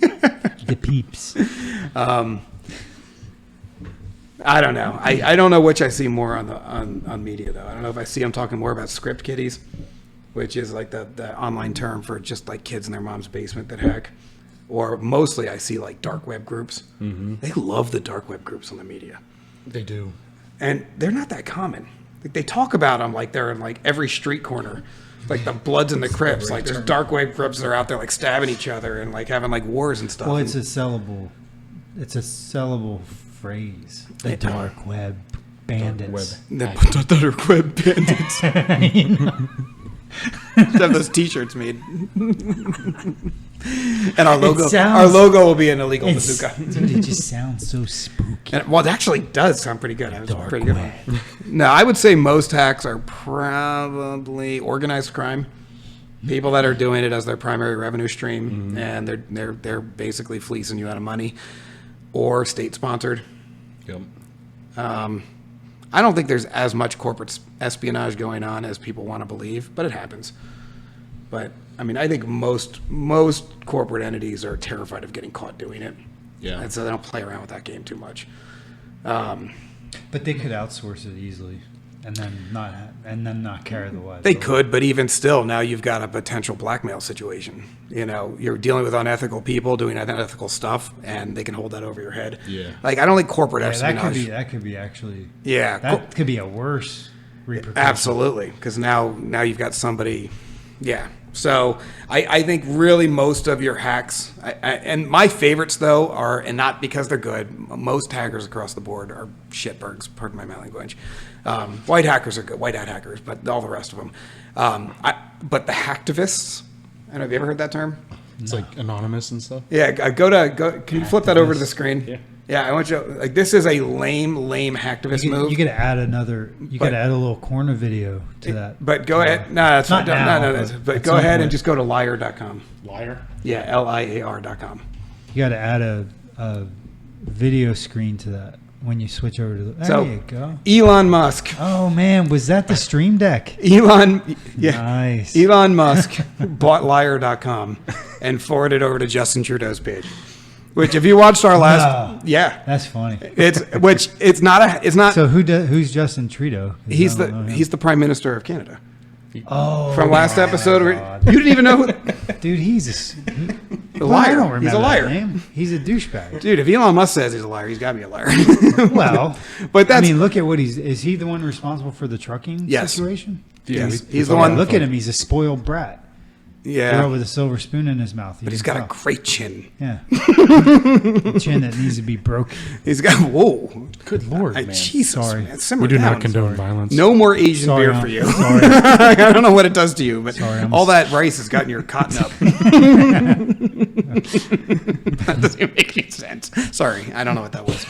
The peeps. I don't know. I don't know which I see more on media though. I don't know if I see them talking more about script kiddies, which is like the online term for just like kids in their mom's basement that hack, or mostly I see like dark web groups. Mm-hmm. They love the dark web groups on the media. They do. And they're not that common. Like, they talk about them like they're in like every street corner, like the Bloods and the Crips. Like there's dark web groups that are out there like stabbing each other and like having like wars and stuff. Well, it's a sellable phrase. The dark web bandits. The dark web bandits. Let's have those T-shirts made. And our logo will be an illegal bazooka. Dude, it just sounds so spooky. And, well, it actually does sound pretty good. It was Dark pretty good. web. No, I would say most hacks are probably organized crime. People that are doing it as their primary revenue stream, and they're basically fleecing you out of money, or state sponsored. Yep. I don't think there's as much corporate espionage going on as people want to believe, but it happens. But I mean, I think most corporate entities are terrified of getting caught doing it. Yeah. And so they don't play around with that game too much. But they could outsource it easily, and then not carry the weight. They could, but even still, now you've got a potential blackmail situation. You know, you're dealing with unethical people doing unethical stuff, and they can hold that over your head. Yeah. Like, I don't think corporate Yeah, espionage. that could be actually. Yeah. That could be a worse repercussion. Absolutely, because now you've got somebody. Yeah. So I think really most of your hacks, and my favorites though are, and not because they're good, most hackers across the board are shitbergs, pardon my language. White hackers are good, white hat hackers, but all the rest of them. But the hacktivists, I don't know, have you ever heard that term? It's like anonymous and stuff. Yeah, go. Can you flip that over to the screen? Yeah. Yeah, I want you. Like, this is a lame hacktivist move. You could add another. You could add a little corner video to that. But go ahead. No, that's Not fine. now, No. But at go some ahead and point. just go to liar.com. Liar. Yeah, liar.com. You got to add a video screen to that when you switch over to. There So- you go. Elon Musk. Oh man, was that the Stream Deck? Elon Musk bought liar.com and forwarded over to Justin Trudeau's page. Which, if you watched our last, No. yeah, That's funny. it's not. So who's Justin Trudeau? He's I don't know him. the Prime Minister of Canada. Oh, From last episode, God. you didn't even know who Dude, he's a liar. I don't remember He's a liar. that name. He's a douchebag. Dude, if Elon Musk says he's a liar, he's got to be a liar. Well, but that's I mean, look at what is he the one responsible for the trucking Yes. situation? yes, Yeah, he's the one. Look at him. He's a spoiled brat. Yeah, Girl with a silver spoon in his mouth. but he's got a great chin. Yeah. A chin that needs to be broken. He's got whoa. Good lord, man. Jesus, Sorry. man, simmer We do down. not condone violence. No more Asian Sorry, beer I'm- for you. sorry. I don't know what it does to you, but Sorry, I'm all that rice has gotten your cotton up. That doesn't even make any sense. Sorry, I don't know what that was.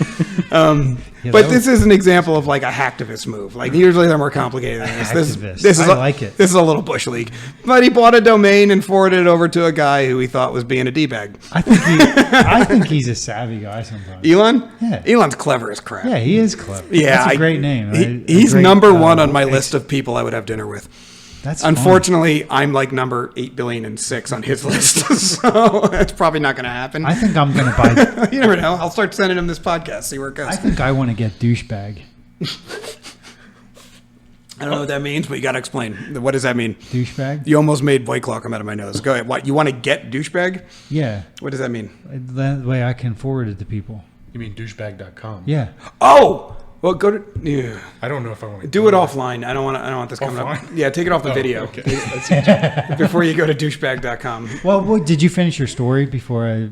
Yeah, But that this is an example of like a hacktivist move. Like usually they're more complicated than this. Hacktivist. This is I like it. This is a little bush league. But he bought a domain and forwarded it over to a guy who he thought was being a d-bag. I think he's a savvy guy sometimes. Elon? Yeah. Elon's clever as crap. Yeah, he is clever. Yeah, That's a great name. He's A great, number one on my list of people I would have dinner with. That's funny. Unfortunately, I'm like number 8,000,000,006 on his list, so that's probably not going to happen. I think I'm going to buy. You never know. I'll start sending him this podcast, see where it goes. I think I want to get douchebag. I don't know what that means, but you got to explain. What does that mean? Douchebag? You almost made White Claw come out of my nose. Go ahead. What, you want to get douchebag? Yeah. What does that mean? That way I can forward it to people. You mean douchebag.com? Yeah. Oh! Well, go to... Yeah. I don't know if I want to Do it offline. I don't want this coming up. Offline? Yeah, take it off the video Okay. That's before you go to douchebag.com. Well, did you finish your story before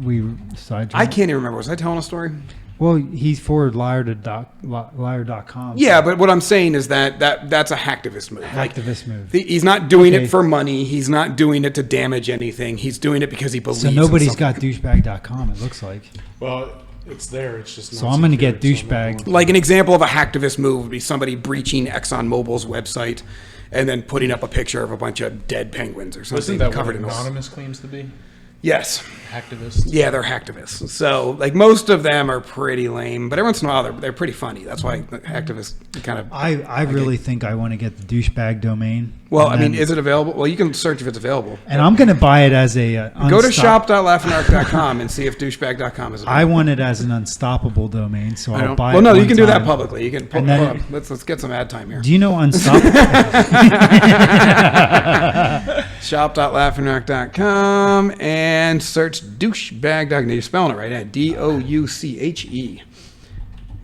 we sidetracked? I can't even remember. Was I telling a story? Well, he's forward liar.com. Yeah, but what I'm saying is that's a hacktivist move. Like, Activist move. he's not doing Okay. it for money. He's not doing it to damage anything. He's doing it because he believes. So in nobody's something. got douchebag.com, it looks like. well, it's there. It's just not So I'm gonna secure, get so I'm not douchebag. going to. Like an example of a hacktivist move would be somebody breaching ExxonMobil's website and then putting up a picture of a bunch of dead penguins or something Wasn't that what covered in anonymous claims to be? Yes. Hacktivists. Yeah, they're hacktivists. So, like, most of them are pretty lame, but every once in a while they're pretty funny. That's why hacktivists kind of. I really think I want to get the douchebag domain. Well, And I mean, then- is it available? Well, you can search if it's available. and I'm going to buy it as a Go to shop.laughingdark.com and see if douchebag.com is available. I want it as an unstoppable domain, so I I'll don't- buy well, it. no, you one can do that time. publicly. You can pull, And then- hold on. Let's get some ad time here. Do you know unstoppable? Shop.laughingdark.com and search douchebag.com. You're spelling it right, yeah. DOUCHE.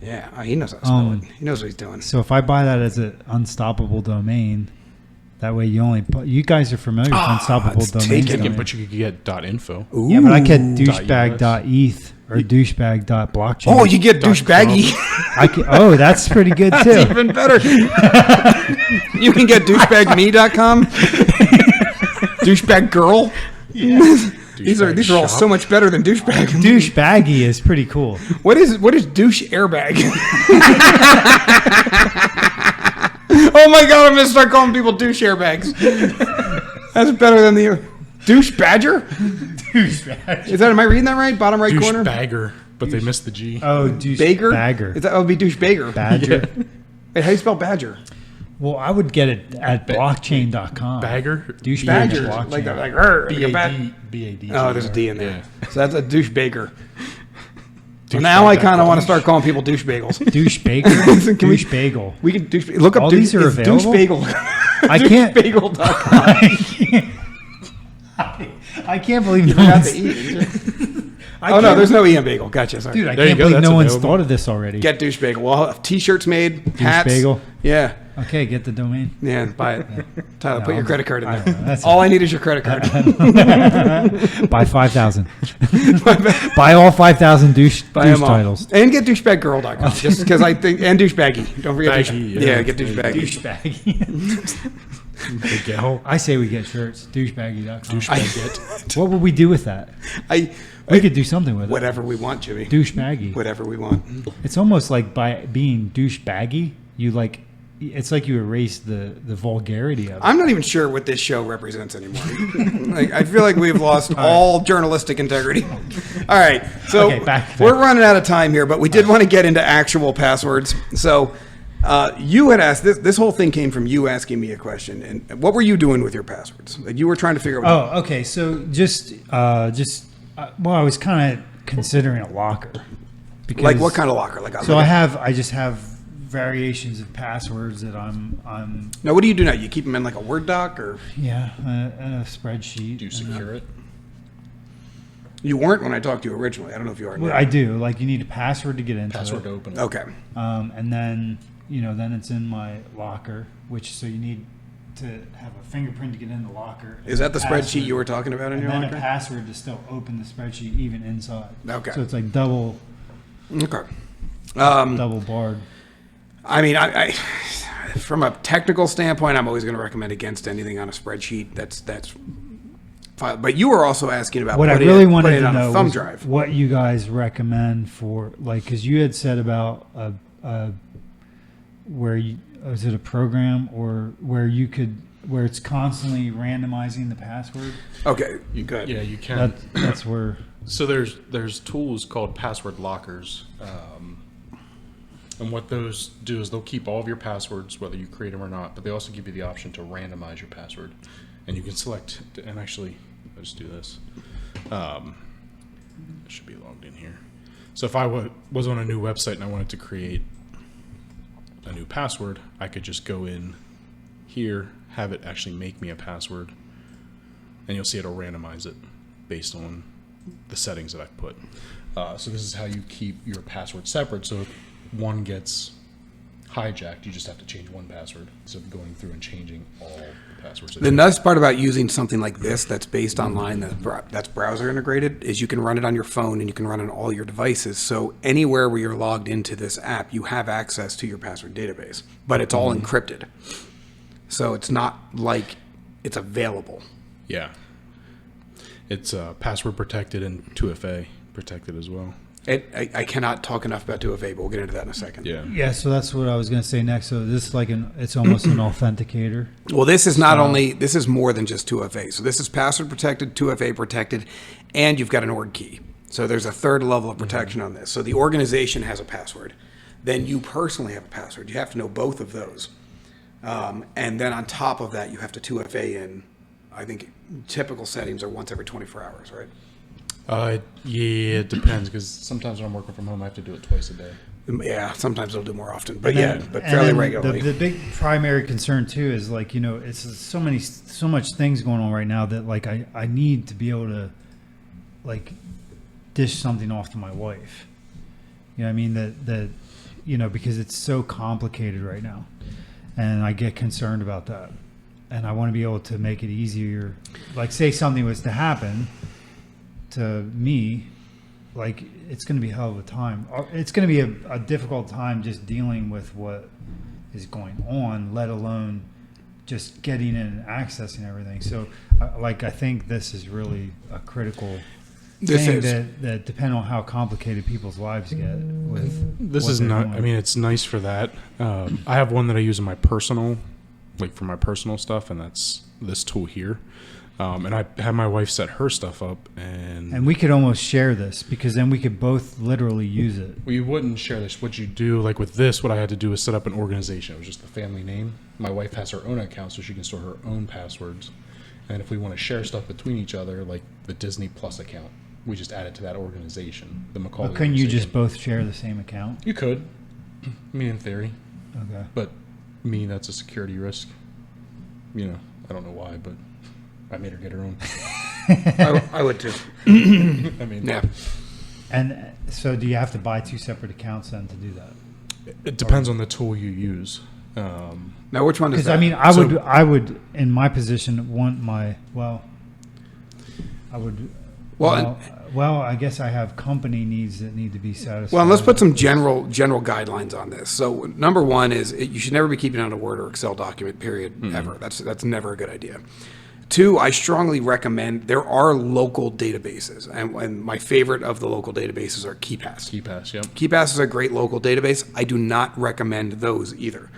Yeah, he knows how to spell it. He knows what he's doing. So if I buy that as an unstoppable domain, that way you guys are familiar with unstoppable it's domains. taken. don't you? But you could get .info. Yeah, but I get Ooh. douchebag.eth or douchebag.blockchain. Oh, you get douchebaggy. That's pretty good too. That's even better. You can get douchebagme.com. Douchebag girl. These are all so much better than douchebag. Douchebaggy is pretty cool. What is douche airbag? Oh my god, I'm gonna start calling people douche airbags. That's better than the douche badger. Douchebag. Is that? Am I reading that right? Bottom right Douche corner. bagger, but they missed the G. Oh, douche Bagger. bagger. Is that would be douche bagger? Badger. Wait, how do you spell badger? Well, I would get it at blockchain.com. Bagger. Douche Badger, blockchain. like that, like, "Rrr," like a bat. B-A-D. Oh, there's a D in there. Yeah. So that's a douche baker. So now I kind of want to start calling people douche bagels. Douche bagel. Can we- Douche bagel. We can douche. Look up All douche, these are it's douche available? bagel. I can't. Douchebagel.com. I can't believe no Forgot one's. the E. I Oh no, can't- there's no E on bagel. Gotcha. Sorry. Dude, I There you can't go, believe that's no one's available. thought of this already. Get douche bagel. Well, I'll have t-shirts made, hats. bagel? Yeah, Okay, get the domain. yeah. Buy it. Tyler, put your I'm- credit card in I don't there. know, that's All I need is your credit card. Buy 5,000. Buy all 5,000 douche Buy 'em all. titles. And get douchebaggirl.com. Just because I think, and douchebaggy. Don't forget Baggy, douche. yeah. Yeah, get douchebaggy. Douchebag. Big gal. I say we get shirts. Douchebaggy.com. Douchebag. What would we do with that? We could do something with it. Whatever we want, Jimmy. Douchebaggy. Whatever we want. It's almost like by being douchebaggy, you like. It's like you erase the vulgarity of it. I'm not even sure what this show represents anymore. Like, I feel like we've lost all journalistic integrity. All right, so Okay, back. we're running out of time here, but we did want to get into actual passwords. So you had asked this whole thing came from you asking me a question, and what were you doing with your passwords? Like you were trying to figure out. Oh, okay. So well, I was kind of considering a locker. Because, Like what kind of locker? Like So I just have variations of passwords that I'm Now, what do you do now? You keep them in like a Word doc, or a spreadsheet. Do you secure it? you weren't when I talked to you originally? I don't know if you are. Well, now. I do. Like you need a password to get into Password it. to open it. Okay. And then then it's in my locker, so you need to have a fingerprint to get in the locker. Is that the Password. spreadsheet you were talking about in And your then locker? a password to still open the spreadsheet even inside. Okay. So it's like double Okay. barred. I mean, I from a technical standpoint, I'm always going to recommend against anything on a spreadsheet. That's fine. But you were also asking about What I putting really it wanted to on know a thumb was drive. what you guys recommend for because you had said about where you is it a program or where it's constantly randomizing the password. Okay, you good? Yeah, you can. That's where. So there's tools called password lockers, and what those do is they'll keep all of your passwords, whether you create them or not. But they also give you the option to randomize your password, and you can select. And actually, I'll just do this. I should be logged in here. So if I was on a new website and I wanted to create a new password, I could just go in here, have it actually make me a password, and you'll see it'll randomize it based on the settings that I've put. So this is how you keep your password separate. So if one gets hijacked, you just have to change one password instead of going through and changing all the passwords. The nice part about using something like this that's based online, that's browser integrated, is you can run it on your phone and you can run it on all your devices. So anywhere where you're logged into this app, you have access to your password database, but it's all encrypted. So it's not like it's available. Yeah. It's password protected and 2FA protected as well. I cannot talk enough about 2FA, but we'll get into that in a second. Yeah. Yeah, so that's what I was going to say next. So this is like it's almost an authenticator. Well, this is this is more than just 2FA. So this is password protected, 2FA protected, and you've got an org key. So there's a third level of protection on this. So the organization has a password. Then you personally have a password. You have to know both of those. And then on top of that, you have to 2FA in, I think typical settings are once every 24 hours, right? Yeah, it depends, because sometimes when I'm working from home, I have to do it twice a day. Yeah, sometimes they'll do more often, but And but and fairly then regularly. The big primary concern too is like, it's so much things going on right now that like I need to be able to like dish something off to my wife. You know what I mean? That because it's so complicated right now, and I get concerned about that, and I want to be able to make it easier. Like, say something was to happen to me, like it's going to be a hell of a time. It's going to be a difficult time just dealing with what is going on, let alone just getting in and accessing everything. So, I think this is really a critical thing that depending on how complicated people's lives get. With This what is they're not. doing. I mean, it's nice for that. I have one that I use in my personal, for my personal stuff, and that's this tool here. And I had my wife set her stuff up, and we could almost share this because then we could both literally use it. we wouldn't share this. What you do, like with this, what I had to do is set up an organization. It was just the family name. My wife has her own account, so she can store her own passwords. And if we want to share stuff between each other, like the Disney Plus account, we just add it to that organization. The Macaulay. But couldn't you just organization. both share the same account? You could. I mean, in theory, Okay. but me, that's a security risk. I don't know why, but I made her get her own. I would too. I mean, Yeah. And so, do you have to buy two separate accounts then to do that? it depends on the tool you use. Now, which one is Because that? I mean, I would in my position want I would. Well, I guess I have company needs that need to be satisfied. Well, let's put some general guidelines on this. So, number one is you should never be keeping on a Word or Excel document. Period. Ever. That's never a good idea. Two, I strongly recommend there are local databases, and my favorite of the local databases are KeyPass. KeyPass, yep. KeyPass is a great local database. I do not recommend those either.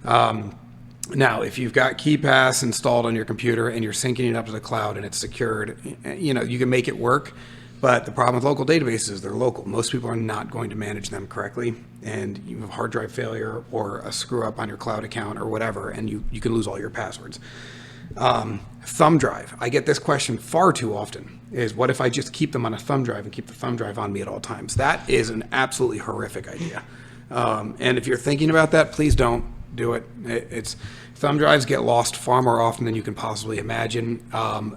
Now, if you've got KeyPass installed on your computer and you're syncing it up to the cloud and it's secured, you can make it work. But the problem with local databases is they're local. Most people are not going to manage them correctly, and you have hard drive failure or a screw up on your cloud account or whatever, and you can lose all your passwords. Thumb drive. I get this question far too often, is what if I just keep them on a thumb drive and keep the thumb drive on me at all times? That is an absolutely horrific idea. And if you're thinking about that, please don't do it. Thumb drives get lost far more often than you can possibly imagine.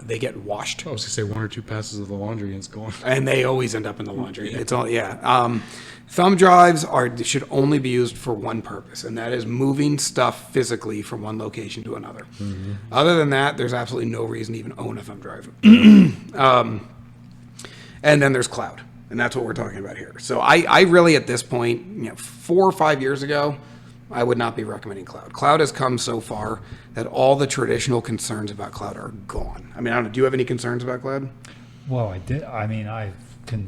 They get washed. I was gonna say 1 or 2 passes of the laundry and it's gone. And they always end up in the laundry. It's all, thumb drives should only be used for one purpose, and that is moving stuff physically from one location to another. Other than that, there's absolutely no reason to even own a thumb drive. And then there's cloud, and that's what we're talking about here. So I really, at this point, 4 or 5 years ago, I would not be recommending cloud. Cloud has come so far that all the traditional concerns about cloud are gone. I mean, I don't know. Do you have any concerns about cloud? Well, I did. I mean, I've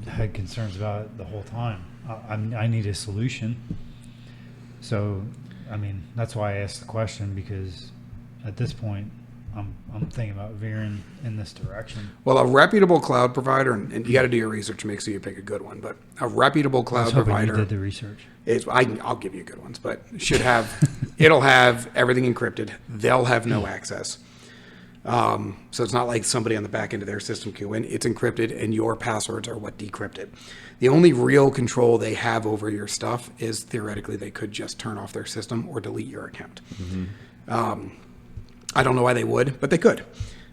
had concerns about it the whole time. I need a solution. So, I mean, that's why I asked the question, because at this point, I'm thinking about veering in this direction. Well, a reputable cloud provider, and you got to do your research to make sure you pick a good one, but a reputable I was cloud hoping provider you did the research. I'll give you good ones, but it'll have everything encrypted. They'll have no access. So it's not like somebody on the back end of their system can win. It's encrypted, and your passwords are what decrypt it. The only real control they have over your stuff is theoretically they could just turn off their system or delete your account. I don't know why they would, but they could.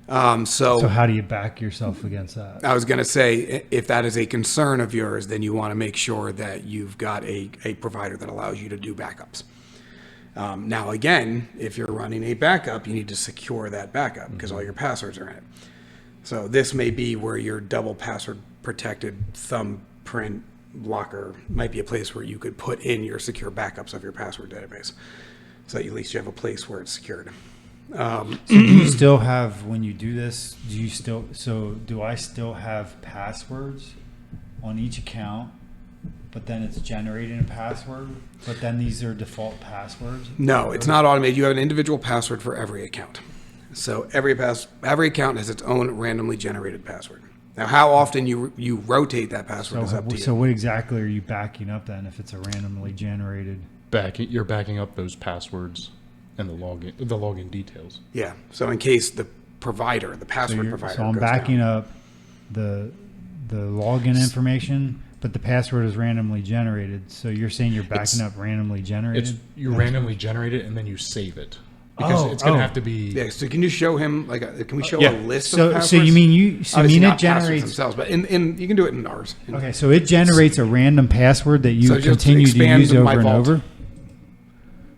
So how do you back yourself against that? I was going to say, if that is a concern of yours, then you want to make sure that you've got a provider that allows you to do backups. Now, again, if you're running a backup, you need to secure that backup because all your passwords are in it. So this may be where your double password protected thumbprint locker might be a place where you could put in your secure backups of your password database. So at least you have a place where it's secured. So do you still have, when you do this, do I still have passwords on each account but then it's generating a password, but then these are default passwords? No, it's not automated. You have an individual password for every account. So every account has its own randomly generated password. Now, how often you rotate that password is up to you. So what exactly are you backing up then if it's a randomly generated? You're backing up those passwords and the login details. Yeah. So in case the provider, the password provider, So I'm goes backing down. up the login information, but the password is randomly generated. So you're saying you're backing up randomly generated? You randomly generate it and then you save it because it's going to have to be. Yeah. So can you show him can we show Yeah. a list So of passwords? so you mean Obviously it not passwords generates? themselves, but in you can do it in ours. Okay, so it generates a random password that you So just continue to expand use over my and vault. over.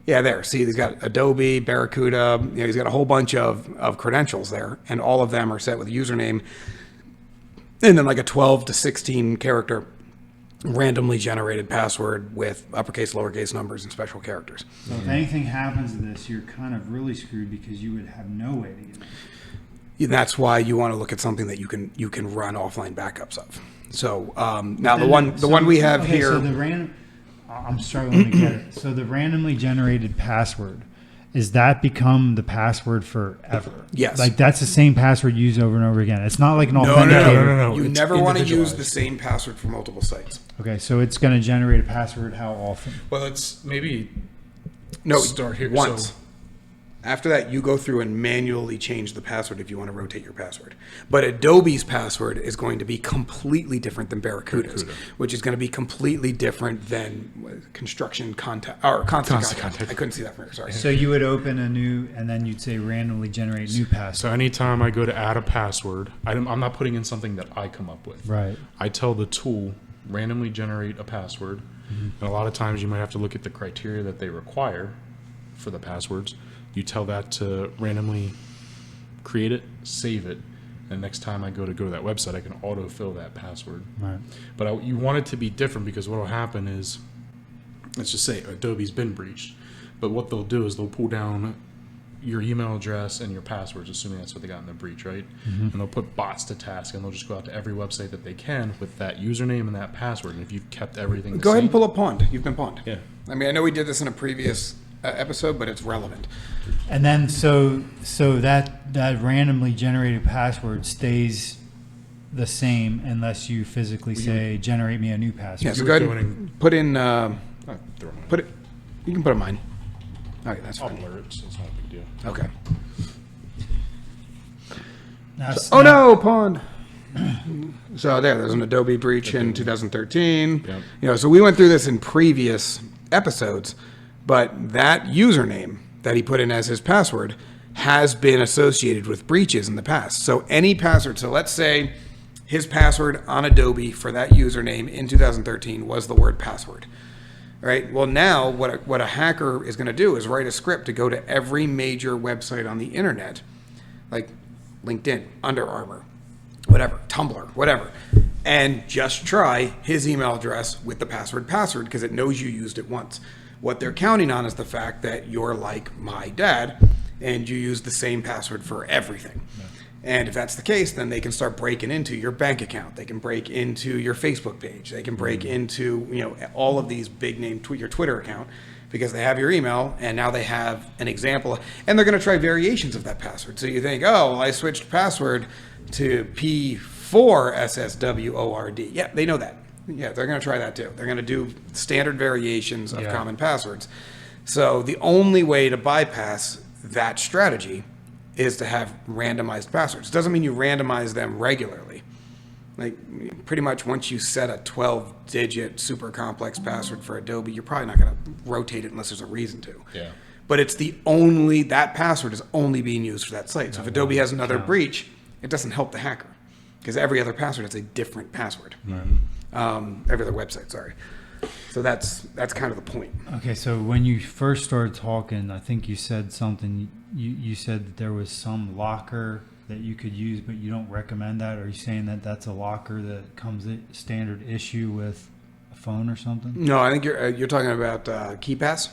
Yeah, there. See, he's got Adobe, Barracuda. He's got a whole bunch of credentials there, and all of them are set with a username, and then like a 12 to 16 character randomly generated password with uppercase, lowercase numbers, and special characters. So if anything happens to this, you're kind of really screwed because you would have no way to get it. And that's why you want to look at something that you can run offline backups of. So now the one we have okay, here. So the random, I'm struggling to get it. So the randomly generated password, is that become the password forever? Yes. Like that's the same password used over and over again. It's not like an no, authenticator. No. You It's never want to use individualized. the same password for multiple sites. Okay, so it's going to generate a password how often? Well, let's maybe No, start here. once. So, After that, you go through and manually change the password if you want to rotate your password. But Adobe's password is going to be completely different than Barracuda's, which is going to be completely different than construction contact or constant contact. I couldn't see that from here. Sorry. So you would open a new, and then you'd say randomly generate new password. so anytime I go to add a password, I'm not putting in something that I come up with. Right. I tell the tool randomly generate a password, and a lot of times you might have to look at the criteria that they require for the passwords. You tell that to randomly create it, save it, and next time I go to that website, I can autofill that password. Right. But you want it to be different because what will happen is, let's just say Adobe's been breached, but what they'll do is they'll pull down your email address and your passwords, assuming that's what they got in the breach, right? And they'll put bots to task, and they'll just go out to every website that they can with that username and that password. And if you've kept everything, Go ahead and pull up Pond. You've been pawned. Yeah. I mean, I know we did this in a previous episode, but it's relevant. And then so that randomly generated password stays the same unless you physically say generate me a new password. Yeah, so You go would ahead go in and put in, Throw mine. put it, you can put it mine. Okay, that's I'll fine. blur it, so it's not a big deal. Okay. Now, Oh no, Pond. So there's an Adobe breach in 2013. Yep. So we went through this in previous episodes, but that username that he put in as his password has been associated with breaches in the past. So any password, so let's say his password on Adobe for that username in 2013 was the word password. Right. Well, now what a hacker is going to do is write a script to go to every major website on the internet, like LinkedIn, Under Armour, whatever, Tumblr, whatever, and just try his email address with the password because it knows you used it once. What they're counting on is the fact that you're like my dad and you use the same password for everything. Yeah. And if that's the case, then they can start breaking into your bank account. They can break into your Facebook page. They can break into, all of these big name, your Twitter account, because they have your email and now they have an example, and they're going to try variations of that password. So you think, oh, well, I switched password to P4SSWORD. Yeah, they know that. Yeah, they're going to try that too. They're going to do standard variations of common passwords. So the only way to bypass that strategy is to have randomized passwords. It doesn't mean you randomize them regularly. Like pretty much once you set a 12-digit super complex password for Adobe, you're probably not going to rotate it unless there's a reason to. Yeah. But that password is only being used for that site. So if Adobe has another breach, it doesn't help the hacker because every other password has a different password. Every other website, sorry. So that's kind of the point. Okay, so when you first started talking, I think you said something. You said that there was some locker that you could use, but you don't recommend that. Are you saying that that's a locker that comes standard issue with a phone or something? No, I think you're talking about KeyPass.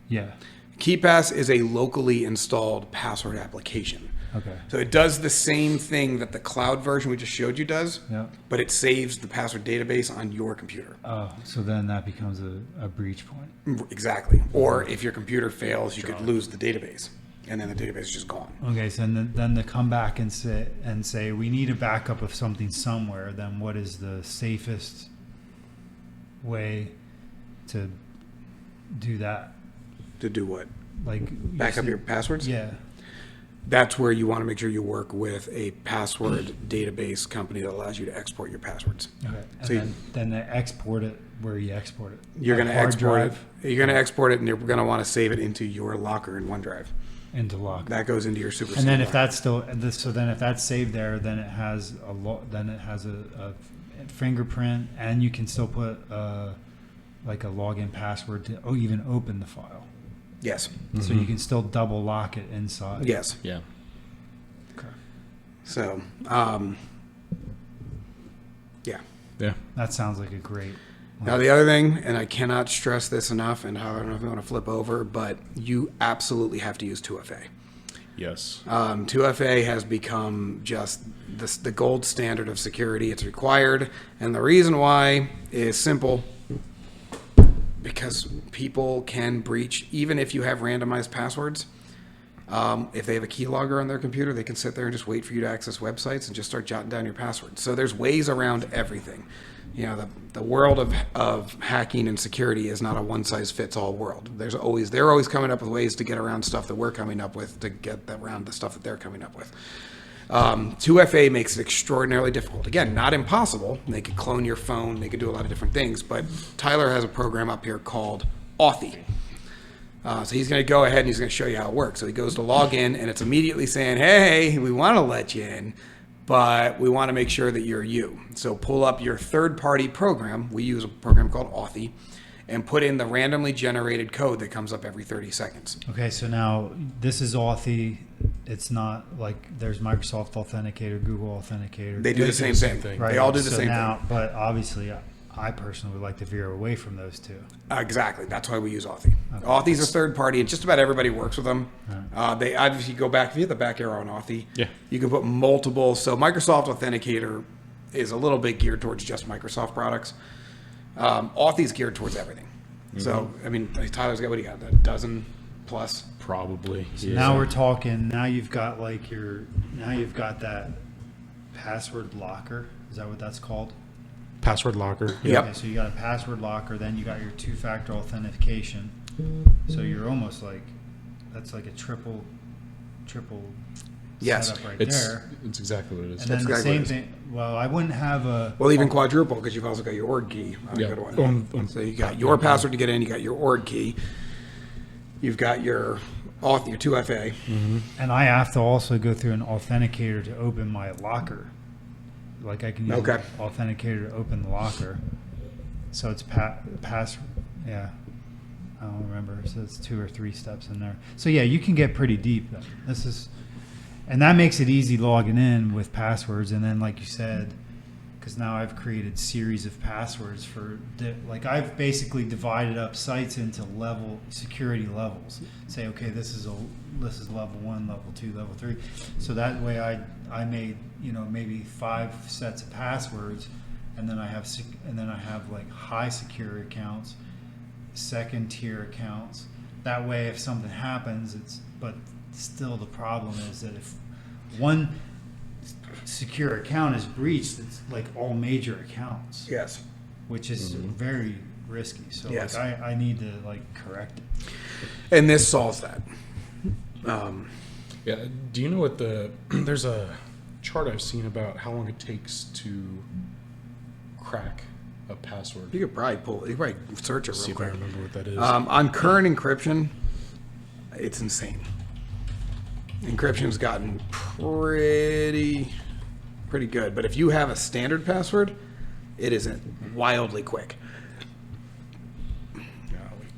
Yeah. KeyPass is a locally installed password application. Okay. So it does the same thing that the cloud version we just showed you does, Yeah. but it saves the password database on your computer. Oh, so then that becomes a breach point. Exactly. Or if your computer fails, you could lose the database, and then the database is just gone. Okay, so then to come back and say we need a backup of something somewhere, then what is the safest way to do that? To do what? Like Back up your passwords? Yeah. That's where you want to make sure you work with a password database company that allows you to export your passwords. Okay. And So then they export it where you export it. You're Like going to hard export it. drive You're going to export it, and you're going to want to save it into your locker in OneDrive. into lock. That goes into your super. And then if locker. that's still so then if that's saved there, then it has a fingerprint, and you can still put like a login password to even open the file. Yes. So you can still double lock it inside. Yes. Yeah. Okay. So, yeah. Yeah. That sounds like a great. Now the other thing, and I cannot stress this enough, and I don't know if you want to flip over, but you absolutely have to use 2FA. Yes. 2FA has become just the gold standard of security. It's required, and the reason why is simple. Because people can breach, even if you have randomized passwords. If they have a keylogger on their computer, they can sit there and just wait for you to access websites and just start jotting down your passwords. So there's ways around everything. You know, the world of hacking and security is not a one-size-fits-all world. They're always coming up with ways to get around stuff that we're coming up with to get around the stuff that they're coming up with. 2FA makes it extraordinarily difficult. Again, not impossible. They could clone your phone. They could do a lot of different things. But Tyler has a program up here called Authy. So he's going to go ahead and he's going to show you how it works. So he goes to log in, and it's immediately saying, hey, we want to let you in, but we want to make sure that you're you. So pull up your third-party program. We use a program called Authy, and put in the randomly generated code that comes up every 30 seconds. Okay, so now this is Authy. It's not like there's Microsoft Authenticator, Google Authenticator. They do the same thing. Right. They all do the so same now, thing. But obviously, I personally would like to veer away from those two. Exactly. That's why we use Authy. Okay. Authy's a third party, and just about everybody works with them. They obviously go back. If you hit the back arrow on Authy, Yeah. you can put multiple. So Microsoft Authenticator is a little bit geared towards just Microsoft products. Authy's geared towar's everything. So I mean, Tyler's got what do you got? A dozen plus. Probably. So now we're talking. Now you've got that password locker. Is that what that's called? Password locker. Yep. Okay, so you got a password locker. Then you got your two-factor authentication. So you're almost like that's like a triple Yes. setup right It's there. it's exactly what it is. And then the exactly what same it is. thing. Well, I wouldn't have a. Well, even quadruple because you've also got your org key on Yeah. a good one. So you got your password to get in. You got your org key. You've got your 2FA. And I have to also go through an authenticator to open my locker. Like I can use Okay. an authenticator to open the locker. So it's yeah. I don't remember. So it's 2 or 3 steps in there. So yeah, you can get pretty deep. And that makes it easy logging in with passwords. And then like you said, because now I've created series of passwords like I've basically divided up sites into security levels. Say, okay, this is level 1, level 2, level 3. So that way I made maybe 5 sets of passwords, and then I have like high secure accounts, second tier accounts. That way, if something happens, but still the problem is that if one secure account is breached, it's like all major accounts, Yes. which is very risky. So Yes. like I need to like correct it. And this solves that. Yeah. Do you know what there's a chart I've seen about how long it takes to crack a password? You could probably search it See real if I quick. remember what that is. On current encryption, it's insane. Encryption's gotten pretty good, but if you have a standard password, it isn't wildly quick.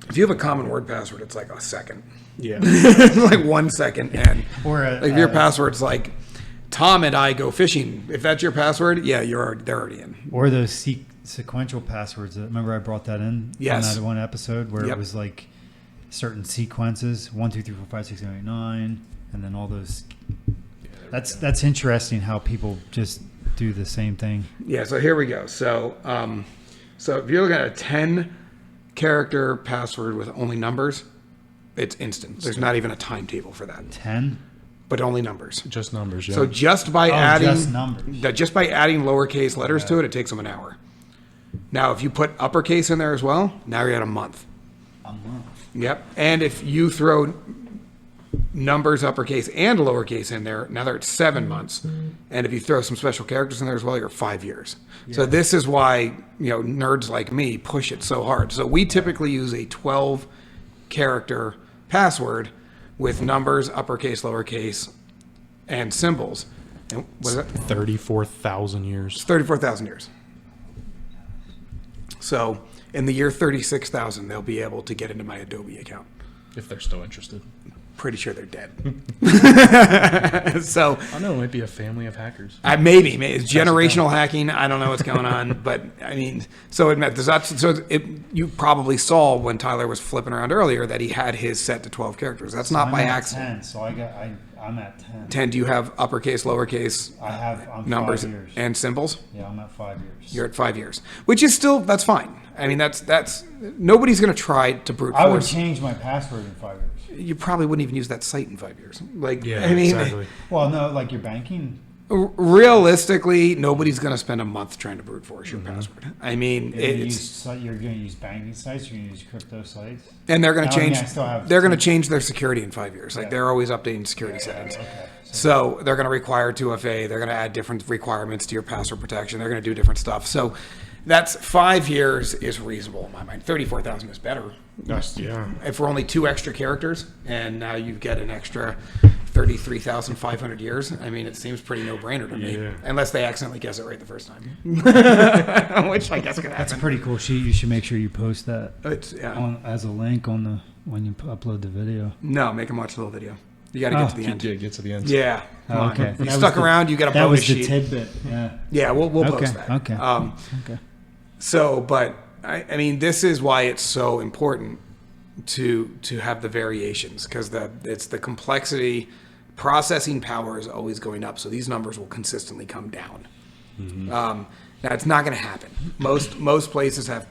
If you have a common word password, it's like a second. Yeah. It's like 1 second, and Or if your password's like Tom and I go fishing, if that's your password, yeah, they're already in. or those sequential passwords. Remember I brought that in Yes. on that one episode where Yep. it was like certain sequences, 1, 2, 3, 4, 5, 6, 7, 8, 9, and then all those. That's interesting how people just do the same thing. Yeah, so here we go. So if you're looking at a 10 character password with only numbers, it's instant. There's not even a timetable for that. 10. But only numbers. Just numbers. Yeah. So just by adding just numbers. just by adding lowercase letters to it takes them an hour. Now, if you put uppercase in there as well, now you're at a month. A month. Yep. And if you throw numbers, uppercase, and lowercase in there, now they're at 7 months. And if you throw some special characters in there as well, you're 5 years. So this is why, nerds like me push it so hard. So we typically use a 12 character password with numbers, uppercase, lowercase, and symbols. And what is that? 34,000 years. It's 34,000 years. So in the year 36,000, they'll be able to get into my Adobe account. If they're still interested. Pretty sure they're dead. So I don't know. It might be a family of hackers. maybe it's generational hacking. I don't know what's going on, but I mean, you probably saw when Tyler was flipping around earlier that he had his set to 12 characters. That's not by I'm at accident. 10, so I'm at 10. 10. Do you have uppercase, lowercase, I'm numbers, 5 years. and symbols? Yeah, I'm at 5 years. You're at 5 years, which is still, that's fine. I mean, that's nobody's going to try to brute force. I would change my password in 5 years. You probably wouldn't even use that site in 5 years. Exactly. Well, no, like your banking. Realistically, nobody's going to spend a month trying to brute force your password. I mean, You're going to use banking sites. You're going to use crypto sites. and they're going to I mean, change. I still have They're going to two- change their security in 5 years. Like Yeah. they're always updating security settings. Okay. So they're going to require 2FA. They're going to add different requirements to your password protection. They're going to do different stuff. So that's 5 years is reasonable in my mind. 34,000 is better. Yeah. If we're only 2 extra characters and now you get an extra 33,500 years, I mean, it seems pretty no-brainer to me. Yeah. Unless they accidentally guess it right the first time. Which I guess could That's a happen. pretty cool sheet. You should make sure you post that It's, as a link when you upload the video. No, make them watch the whole video. You got to get to the end. Yeah, get to the end. Yeah. Come on. Okay. If you That stuck was the- around, you got a That bonus was the sheet. tidbit. Yeah. Yeah, we'll Okay. post that. Okay. Okay. So, but I mean, this is why it's so important to have the variations, because it's the complexity. Processing power is always going up, so these numbers will consistently come down. Now, it's not going to happen. Most places have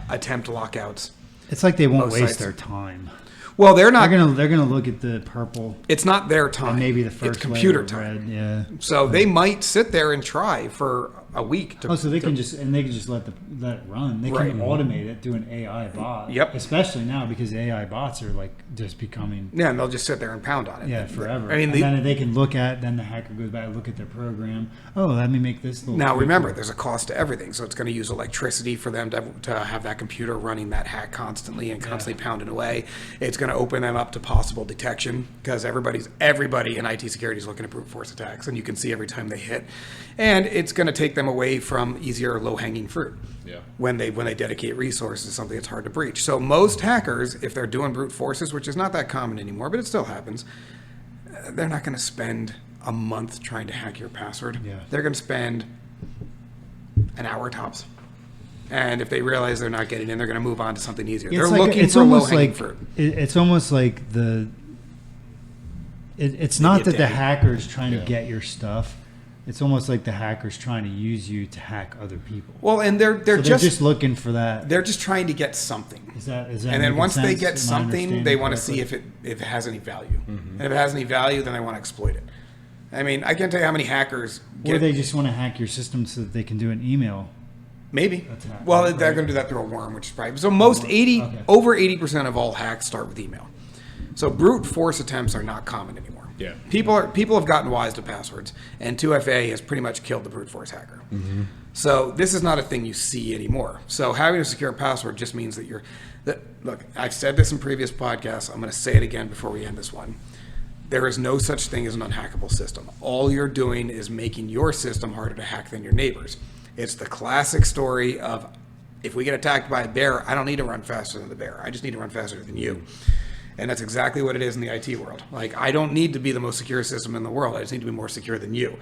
attempt lockouts. It's like they won't Both waste sites. their time. Well, they're not. They're gonna look at the purple It's not their time. and maybe the first It's computer layer of time. red. Yeah. So they might sit there and try for a week. Oh, so they can just let it run. They Right. can automate it through an AI bot. Yep. Especially now because AI bots are like just becoming Yeah, and they'll just sit there and pound on it. forever. I mean, and then they can look at. Then the hacker goes back, look at their program. Oh, let me make this little. now tweak remember, here. there's a cost to everything, so it's going to use electricity for them to have that computer running that hack constantly and constantly pounding away. It's going to open them up to possible detection because everybody in IT security is looking at brute force attacks, and you can see every time they hit. And it's going to take them away from easier low-hanging fruit. Yeah. When they dedicate resources to something that's hard to breach. So most hackers, if they're doing brute forces, which is not that common anymore, but it still happens, they're not going to spend a month trying to hack your password. Yeah. They're going to spend an hour tops. And if they realize they're not getting in, they're going to move on to something easier. They're looking for low-hanging fruit. It's almost like it's not get that the dead. hacker's trying to get your stuff. It's almost like the hacker's trying to use you to hack other people. Well, and they're So just looking for that. they're just trying to get something. Is that And then making once they sense? get Am I something, they understanding want to see correctly? if it has any value. And if it has any value, then they want to exploit it. I mean, I can't tell you how many hackers Or they just want to hack your system so that they can do an email. maybe. Attack, Well, right? they're going to do that through a worm, which is probably so. Okay. Over 80% of all hacks start with email. So brute force attempts are not common anymore. Yeah. People have gotten wise to passwords, and 2FA has pretty much killed the brute force hacker. So this is not a thing you see anymore. So having a secure password just means that look, I've said this in previous podcasts. I'm going to say it again before we end this one. There is no such thing as an unhackable system. All you're doing is making your system harder to hack than your neighbors. It's the classic story of if we get attacked by a bear, I don't need to run faster than the bear. I just need to run faster than you. And that's exactly what it is in the IT world. Like, I don't need to be the most secure system in the world. I just need to be more secure than you.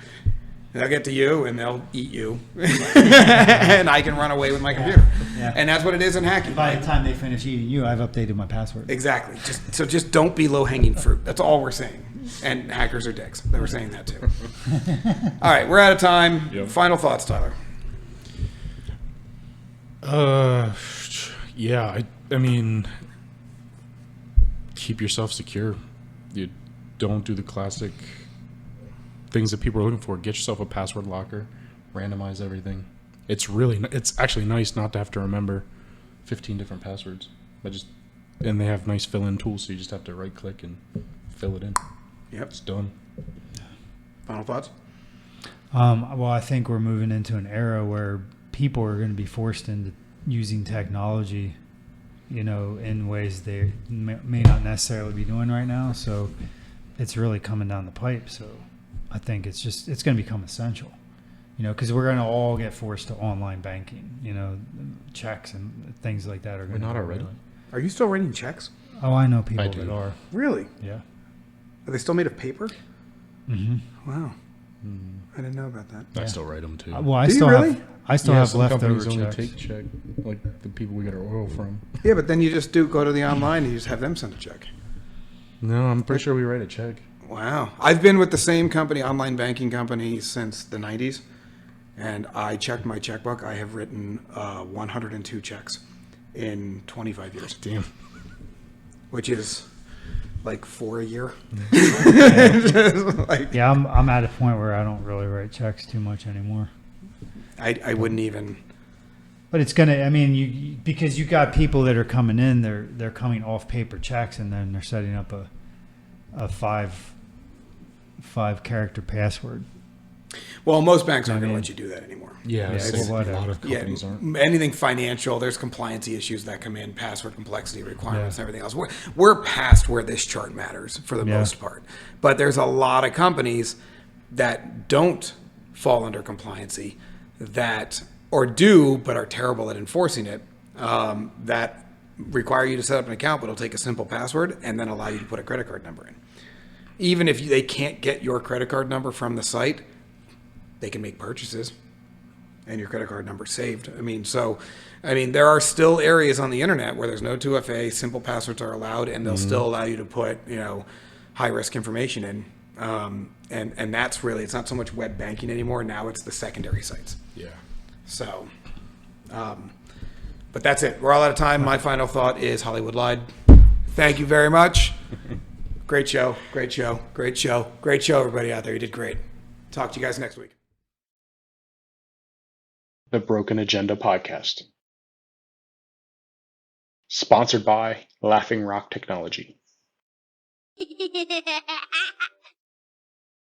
They'll get to you and they'll eat you, and I can run away with my computer. Yeah. And that's what it is in hacking. By the time they finish eating you, I've updated my password. Exactly. Just don't be low hanging fruit. That's all we're saying. And hackers are dicks. They were saying that too. All right, we're out of time. Yep. Final thoughts, Tyler. Yeah, I mean, keep yourself secure. You don't do the classic things that people are looking for. Get yourself a password locker, randomize everything. It's actually nice not to have to remember 15 different passwords. And they have nice fill-in tools, so you just have to right-click and fill it in. Yep. It's done. Final thoughts? Well, I think we're moving into an era where people are going to be forced into using technology, in ways they may not necessarily be doing right now. So it's really coming down the pipe. So I think it's going to become essential, because we're going to all get forced to online banking, checks and things like that are going to. We're not already? Are you still writing checks? Oh, I know people I that do. are. Really? Yeah. Are they still made of paper? Mm-hmm. Wow. I didn't know about that. I still write them too. Well, I Do you still really? have. I still have some leftover companies only checks. take check, like the people we get our oil from. Yeah, but then you just go to the online and you just have them send a check. No, I'm pretty sure we write a check. Wow. I've been with the same company, online banking company, since the 90s. And I checked my checkbook. I have written 102 checks in 25 years. Damn. Which is like 4 a year. Yeah, I'm at a point where I don't really write checks too much anymore. I wouldn't even. But it's gonna. I mean, because you got people that are coming in. They're coming off paper checks, and then they're setting up a five character password. Well, most banks aren't I going to mean- let you do that anymore. Yeah, Yeah, a well, lot of Yeah, companies aren't. anything financial, there's compliancy issues that come in, password complexity requirements, and everything else. We're past where this chart matters for the Yeah. most part. But there's a lot of companies that don't fall under compliancy that, or do, but are terrible at enforcing it, that require you to set up an account, but it'll take a simple password and then allow you to put a credit card number in. Even if they can't get your credit card number from the site, they can make purchases and your credit card number saved. There are still areas on the internet where there's no 2FA, simple passwords are allowed, and they'll still allow you to put, high risk information in. And that's really, it's not so much web banking anymore. Now it's the secondary sites. Yeah. So, but that's it. We're all out of time. My final thought is Hollywood lied. Thank you very much. Great show. Great show. Great show. Great show, everybody out there. You did great. Talk to you guys next week. The Broken Agenda Podcast. Sponsored by Laughing Rock Technology.